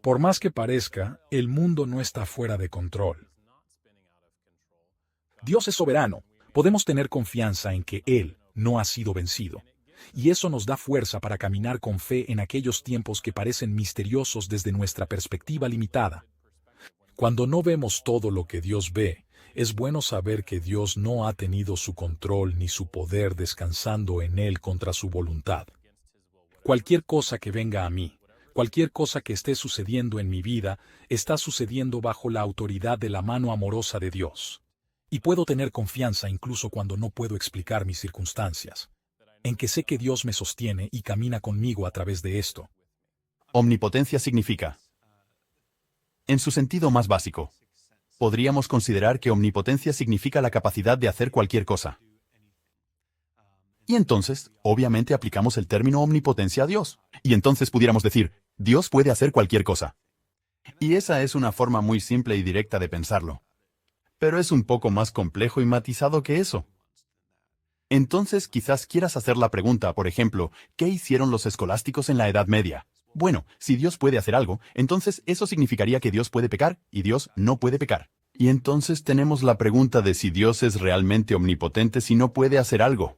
Por más que parezca, el mundo no está fuera de control. Dios es soberano. Podemos tener confianza en que Él no ha sido vencido. Y eso nos da fuerza para caminar con fe en aquellos tiempos que parecen misteriosos desde nuestra perspectiva limitada. Cuando no vemos todo lo que Dios ve, es bueno saber que Dios no ha tenido su control ni su poder descansando en Él contra su voluntad. Cualquier cosa que venga a mí, cualquier cosa que esté sucediendo en mi vida, está sucediendo bajo la autoridad de la mano amorosa de Dios. Y puedo tener confianza incluso cuando no puedo explicar mis circunstancias, en que sé que Dios me sostiene y camina conmigo a través de esto. Omnipotencia significa, en su sentido más básico, podríamos considerar que omnipotencia significa la capacidad de hacer cualquier cosa. Y entonces, obviamente aplicamos el término omnipotencia a Dios. Y entonces pudiéramos decir, Dios puede hacer cualquier cosa. Y esa es una forma muy simple y directa de pensarlo. Pero es un poco más complejo y matizado que eso. Entonces quizás quieras hacer la pregunta, por ejemplo, ¿qué hicieron los escolásticos en la Edad Media? Bueno, si Dios puede hacer algo, entonces eso significaría que Dios puede pecar, y Dios no puede pecar. Y entonces tenemos la pregunta de si Dios es realmente omnipotente si no puede hacer algo.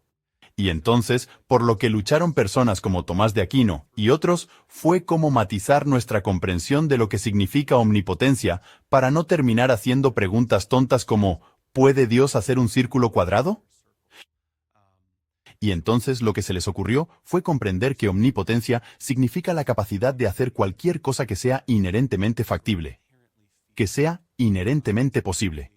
Y entonces, por lo que lucharon personas como Tomás de Aquino y otros, fue como matizar nuestra comprensión de lo que significa omnipotencia para no terminar haciendo preguntas tontas como ¿puede Dios hacer un círculo cuadrado? Y entonces lo que se les ocurrió fue comprender que omnipotencia significa la capacidad de hacer cualquier cosa que sea inherentemente factible, que sea inherentemente posible.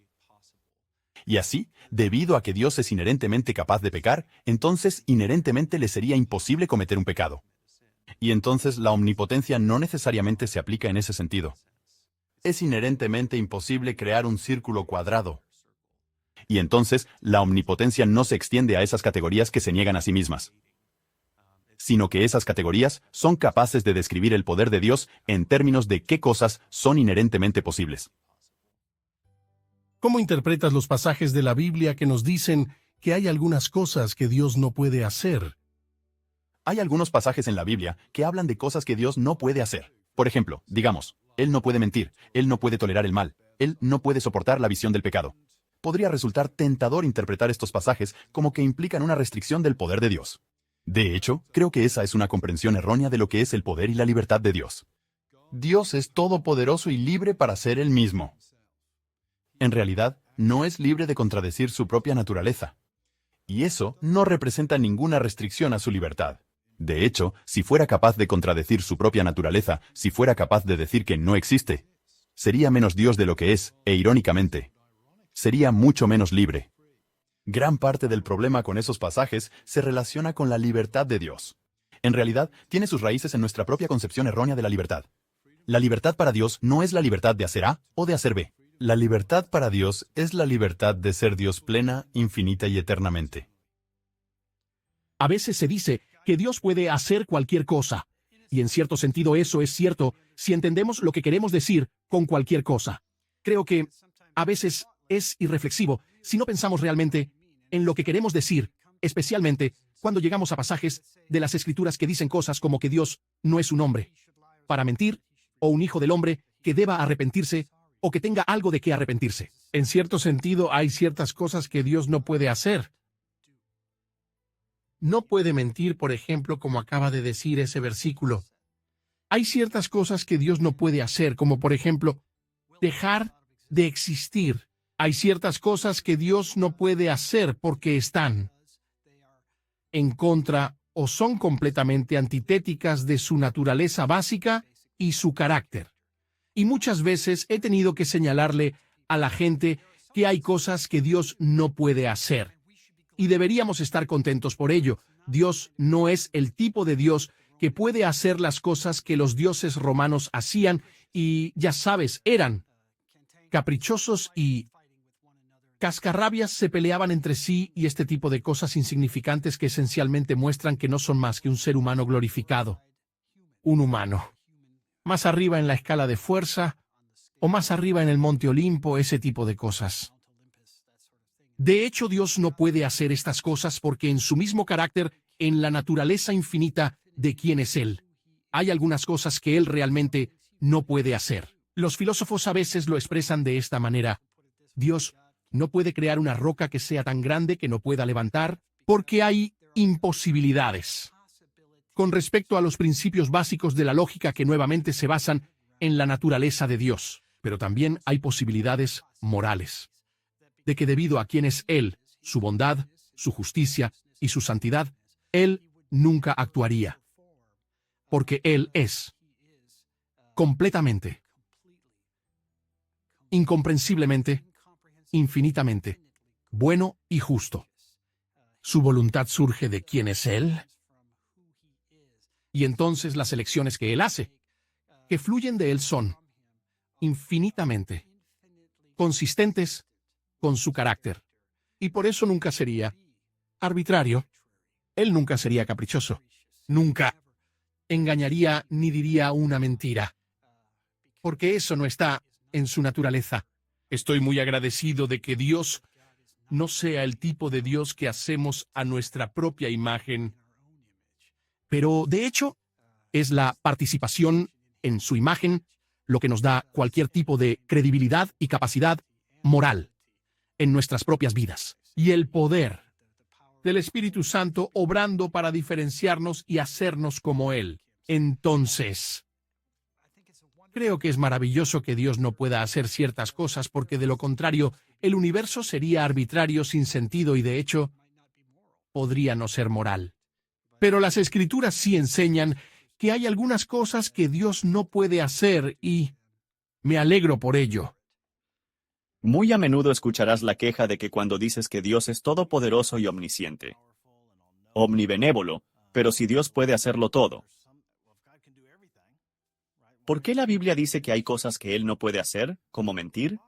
Y así, debido a que Dios es inherentemente capaz de pecar, entonces inherentemente le sería imposible cometer un pecado. Y entonces la omnipotencia no necesariamente se aplica en ese sentido. Es inherentemente imposible crear un círculo cuadrado. Y entonces la omnipotencia no se extiende a esas categorías que se niegan a sí mismas, sino que esas categorías son capaces de describir el poder de Dios en términos de qué cosas son inherentemente posibles. ¿Cómo interpretas los pasajes de la Biblia que nos dicen que hay algunas cosas que Dios no puede hacer? Hay algunos pasajes en la Biblia que hablan de cosas que Dios no puede hacer. Por ejemplo, digamos, Él no puede mentir, Él no puede tolerar el mal, Él no puede soportar la visión del pecado. Podría resultar tentador interpretar estos pasajes como que implican una restricción del poder de Dios. De hecho, creo que esa es una comprensión errónea de lo que es el poder y la libertad de Dios. Dios es todopoderoso y libre para ser Él mismo. En realidad, no es libre de contradecir su propia naturaleza. Y eso no representa ninguna restricción a su libertad. De hecho, si fuera capaz de contradecir su propia naturaleza, si fuera capaz de decir que no existe, sería menos Dios de lo que es, e irónicamente, sería mucho menos libre. Gran parte del problema con esos pasajes se relaciona con la libertad de Dios. En realidad, tiene sus raíces en nuestra propia concepción errónea de la libertad. La libertad para Dios no es la libertad de hacer A o de hacer B. La libertad para Dios es la libertad de ser Dios plena, infinita y eternamente. A veces se dice que Dios puede hacer cualquier cosa, y en cierto sentido eso es cierto si entendemos lo que queremos decir con cualquier cosa. Creo que a veces es irreflexivo si no pensamos realmente en lo que queremos decir, especialmente cuando llegamos a pasajes de las Escrituras que dicen cosas como que Dios no es un hombre para mentir, o un hijo del hombre que deba arrepentirse, o que tenga algo de qué arrepentirse. En cierto sentido, hay ciertas cosas que Dios no puede hacer. No puede mentir, por ejemplo, como acaba de decir ese versículo. Hay ciertas cosas que Dios no puede hacer, como por ejemplo, dejar de existir. Hay ciertas cosas que Dios no puede hacer porque están en contra o son completamente antitéticas de su naturaleza básica y su carácter. Y muchas veces he tenido que señalarle a la gente que hay cosas que Dios no puede hacer. Y deberíamos estar contentos por ello. Dios no es el tipo de Dios que puede hacer las cosas que los dioses romanos hacían y, ya sabes, eran caprichosos y cascarrabias, se peleaban entre sí y este tipo de cosas insignificantes que esencialmente muestran que no son más que un ser humano glorificado. Un humano. Más arriba en la escala de fuerza, o más arriba en el Monte Olimpo, ese tipo de cosas. De hecho, Dios no puede hacer estas cosas porque en su mismo carácter, en la naturaleza infinita de quién es Él, hay algunas cosas que Él realmente no puede hacer. Los filósofos a veces lo expresan de esta manera. Dios no puede crear una roca que sea tan grande que no pueda levantar, porque hay imposibilidades. Con respecto a los principios básicos de la lógica que nuevamente se basan en la naturaleza de Dios, pero también hay posibilidades morales. De que debido a quién es Él, su bondad, su justicia y su santidad, Él nunca actuaría. Porque Él es completamente, incomprensiblemente, infinitamente, bueno y justo. Su voluntad surge de quién es Él. Y entonces las elecciones que Él hace, que fluyen de Él son infinitamente consistentes con su carácter. Y por eso nunca sería arbitrario. Él nunca sería caprichoso. Nunca engañaría ni diría una mentira. Porque eso no está en su naturaleza. Estoy muy agradecido de que Dios no sea el tipo de Dios que hacemos a nuestra propia imagen. Pero, de hecho, es la participación en su imagen lo que nos da cualquier tipo de credibilidad y capacidad moral en nuestras propias vidas. Y el poder del Espíritu Santo obrando para diferenciarnos y hacernos como Él. Entonces, creo que es maravilloso que Dios no pueda hacer ciertas cosas porque de lo contrario, el universo sería arbitrario sin sentido y de hecho, podría no ser moral. Pero las Escrituras sí enseñan que hay algunas cosas que Dios no puede hacer y me alegro por ello. Muy a menudo escucharás la queja de que cuando dices que Dios es todopoderoso y omnisciente, omnibenévolo, pero si Dios puede hacerlo todo, ¿por qué la Biblia dice que hay cosas que Él no puede hacer, como mentir?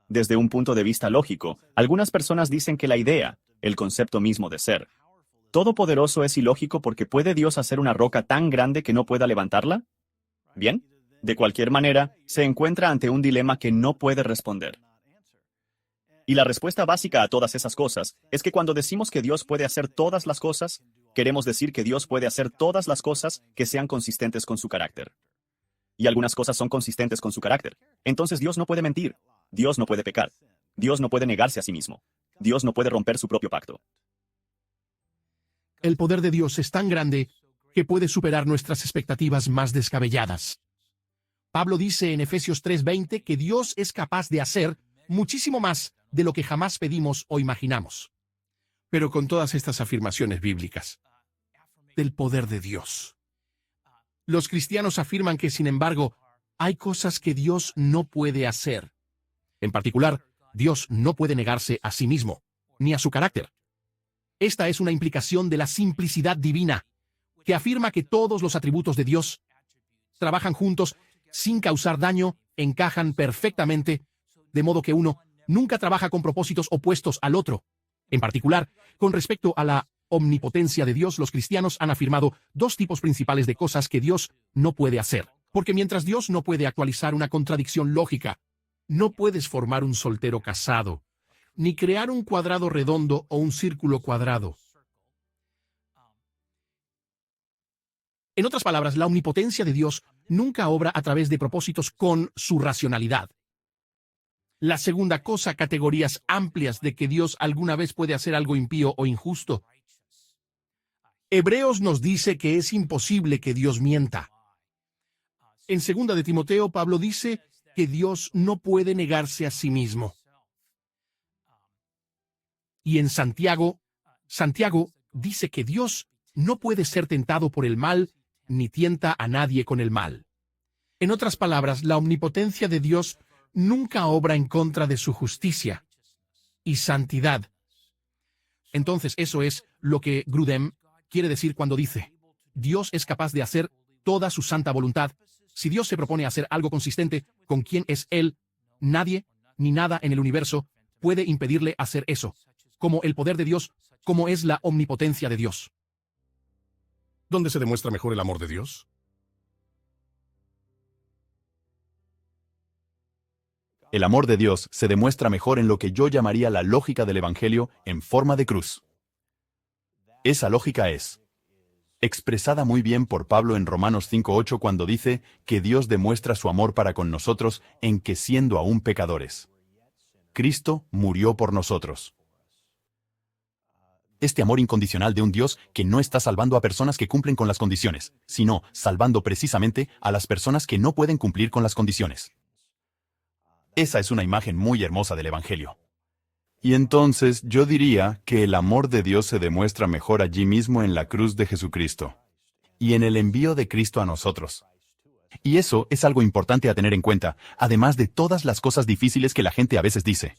Desde un punto de vista lógico, algunas personas dicen que la idea, el concepto mismo de ser todopoderoso es ilógico porque ¿puede Dios hacer una roca tan grande que no pueda levantarla? Bien, de cualquier manera, se encuentra ante un dilema que no puede responder. Y la respuesta básica a todas esas cosas es que cuando decimos que Dios puede hacer todas las cosas, Queremos decir que Dios puede hacer todas las cosas que sean consistentes con su carácter. Y algunas cosas son consistentes con su carácter. Entonces Dios no puede mentir. Dios no puede pecar. Dios no puede negarse a sí mismo. Dios no puede romper su propio pacto. El poder de Dios es tan grande que puede superar nuestras expectativas más descabelladas. Pablo dice en Efesios 3:20 que Dios es capaz de hacer muchísimo más de lo que jamás pedimos o imaginamos. Pero con todas estas afirmaciones bíblicas del poder de Dios, los cristianos afirman que, sin embargo, hay cosas que Dios no puede hacer. En particular, Dios no puede negarse a sí mismo, ni a su carácter. Esta es una implicación de la simplicidad divina, que afirma que todos los atributos de Dios trabajan juntos sin causar daño, encajan perfectamente, de modo que uno nunca trabaja con propósitos opuestos al otro. En particular, con respecto a la omnipotencia de Dios, los cristianos han afirmado dos tipos principales de cosas que Dios no puede hacer. Porque mientras Dios no puede actualizar una contradicción lógica, no puedes formar un soltero casado, ni crear un cuadrado redondo o un círculo cuadrado. En otras palabras, la omnipotencia de Dios nunca obra a través de propósitos con su racionalidad. La segunda cosa, categorías amplias de que Dios alguna vez puede hacer algo impío o injusto. Hebreos nos dice que es imposible que Dios mienta. En 2 de Timoteo, Pablo dice que Dios no puede negarse a sí mismo. Y en Santiago dice que Dios no puede ser tentado por el mal, ni tienta a nadie con el mal. En otras palabras, la omnipotencia de Dios nunca obra en contra de su justicia y santidad. Entonces, eso es lo que Grudem quiere decir cuando dice: Dios es capaz de hacer toda su santa voluntad. Si Dios se propone hacer algo consistente con quien es Él, nadie ni nada en el universo puede impedirle hacer eso, como el poder de Dios, como es la omnipotencia de Dios. ¿Dónde se demuestra mejor el amor de Dios? El amor de Dios se demuestra mejor en lo que yo llamaría la lógica del Evangelio en forma de cruz. Esa lógica es expresada muy bien por Pablo en Romanos 5:8 cuando dice que Dios demuestra su amor para con nosotros en que, siendo aún pecadores, Cristo murió por nosotros. Este amor incondicional de un Dios que no está salvando a personas que cumplen con las condiciones, sino salvando precisamente a las personas que no pueden cumplir con las condiciones. Esa es una imagen muy hermosa del Evangelio. Y entonces yo diría que el amor de Dios se demuestra mejor allí mismo en la cruz de Jesucristo y en el envío de Cristo a nosotros. Y eso es algo importante a tener en cuenta, además de todas las cosas difíciles que la gente a veces dice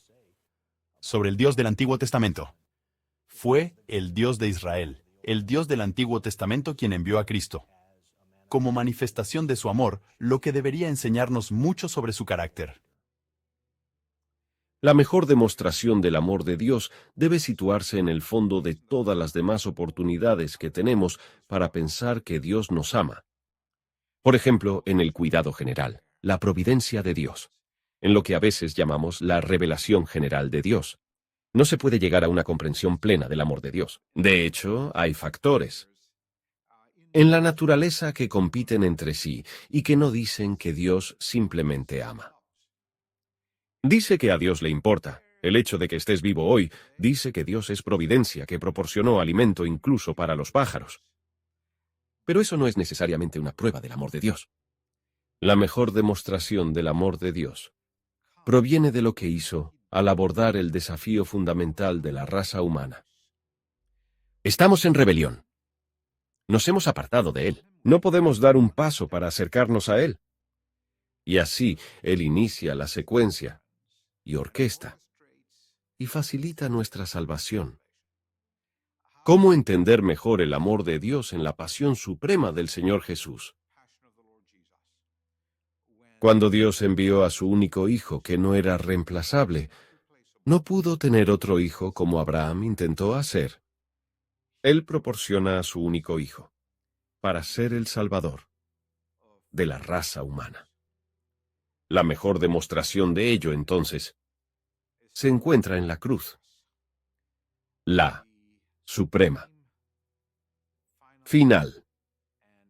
sobre el Dios del Antiguo Testamento. Fue el Dios de Israel, el Dios del Antiguo Testamento, quien envió a Cristo como manifestación de su amor, lo que debería enseñarnos mucho sobre su carácter. La mejor demostración del amor de Dios debe situarse en el fondo de todas las demás oportunidades que tenemos para pensar que Dios nos ama. Por ejemplo, en el cuidado general, la providencia de Dios, en lo que a veces llamamos la revelación general de Dios. No se puede llegar a una comprensión plena del amor de Dios. De hecho, hay factores en la naturaleza que compiten entre sí y que no dicen que Dios simplemente ama. Dice que a Dios le importa. El hecho de que estés vivo hoy dice que Dios es providencia, que proporcionó alimento incluso para los pájaros. Pero eso no es necesariamente una prueba del amor de Dios. La mejor demostración del amor de Dios proviene de lo que hizo al abordar el desafío fundamental de la raza humana. Estamos en rebelión. Nos hemos apartado de Él. No podemos dar un paso para acercarnos a Él. Y así Él inicia la secuencia y orquesta, y facilita nuestra salvación. ¿Cómo entender mejor el amor de Dios en la pasión suprema del Señor Jesús? Cuando Dios envió a su único hijo, que no era reemplazable, no pudo tener otro hijo como Abraham intentó hacer. Él proporciona a su único hijo, para ser el Salvador de la raza humana. La mejor demostración de ello, entonces, se encuentra en la cruz, la suprema. final.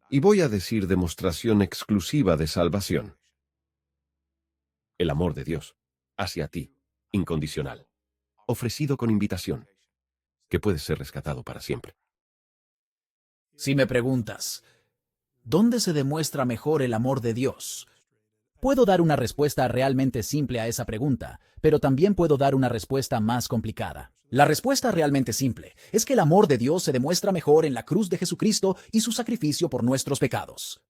Y voy a decir demostración exclusiva de salvación. El amor de Dios hacia ti, incondicional, ofrecido con invitación, que puede ser rescatado para siempre. Si me preguntas, ¿dónde se demuestra mejor el amor de Dios? Puedo dar una respuesta realmente simple a esa pregunta, pero también puedo dar una respuesta más complicada. La respuesta realmente simple es que el amor de Dios se demuestra mejor en la cruz de Jesucristo y su sacrificio por nuestros pecados.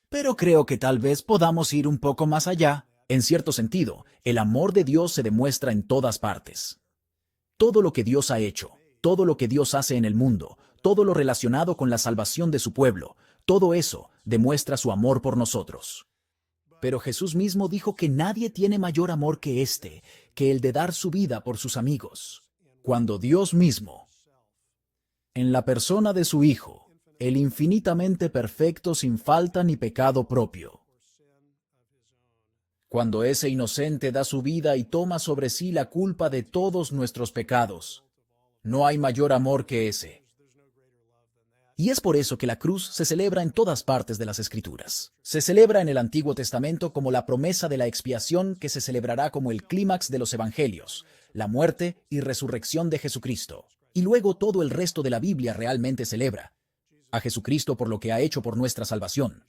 Pero creo que tal vez podamos ir un poco más allá. En cierto sentido, el amor de Dios se demuestra en todas partes. Todo lo que Dios ha hecho, todo lo que Dios hace en el mundo, todo lo relacionado con la salvación de su pueblo, todo eso demuestra su amor por nosotros. Pero Jesús mismo dijo que nadie tiene mayor amor que este, que el de dar su vida por sus amigos. Cuando Dios mismo, en la persona de su Hijo, el infinitamente perfecto sin falta ni pecado propio, cuando ese inocente da su vida y toma sobre sí la culpa de todos nuestros pecados, no hay mayor amor que ese. Y es por eso que la cruz se celebra en todas partes de las Escrituras. Se celebra en el Antiguo Testamento como la promesa de la expiación que se celebrará como el clímax de los Evangelios, la muerte y resurrección de Jesucristo. Y luego todo el resto de la Biblia realmente celebra a Jesucristo por lo que ha hecho por nuestra salvación.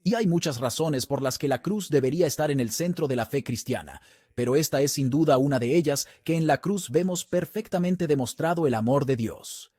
Y hay muchas razones por las que la cruz debería estar en el centro de la fe cristiana, pero esta es sin duda una de ellas, que en la cruz vemos perfectamente demostrado el amor de Dios.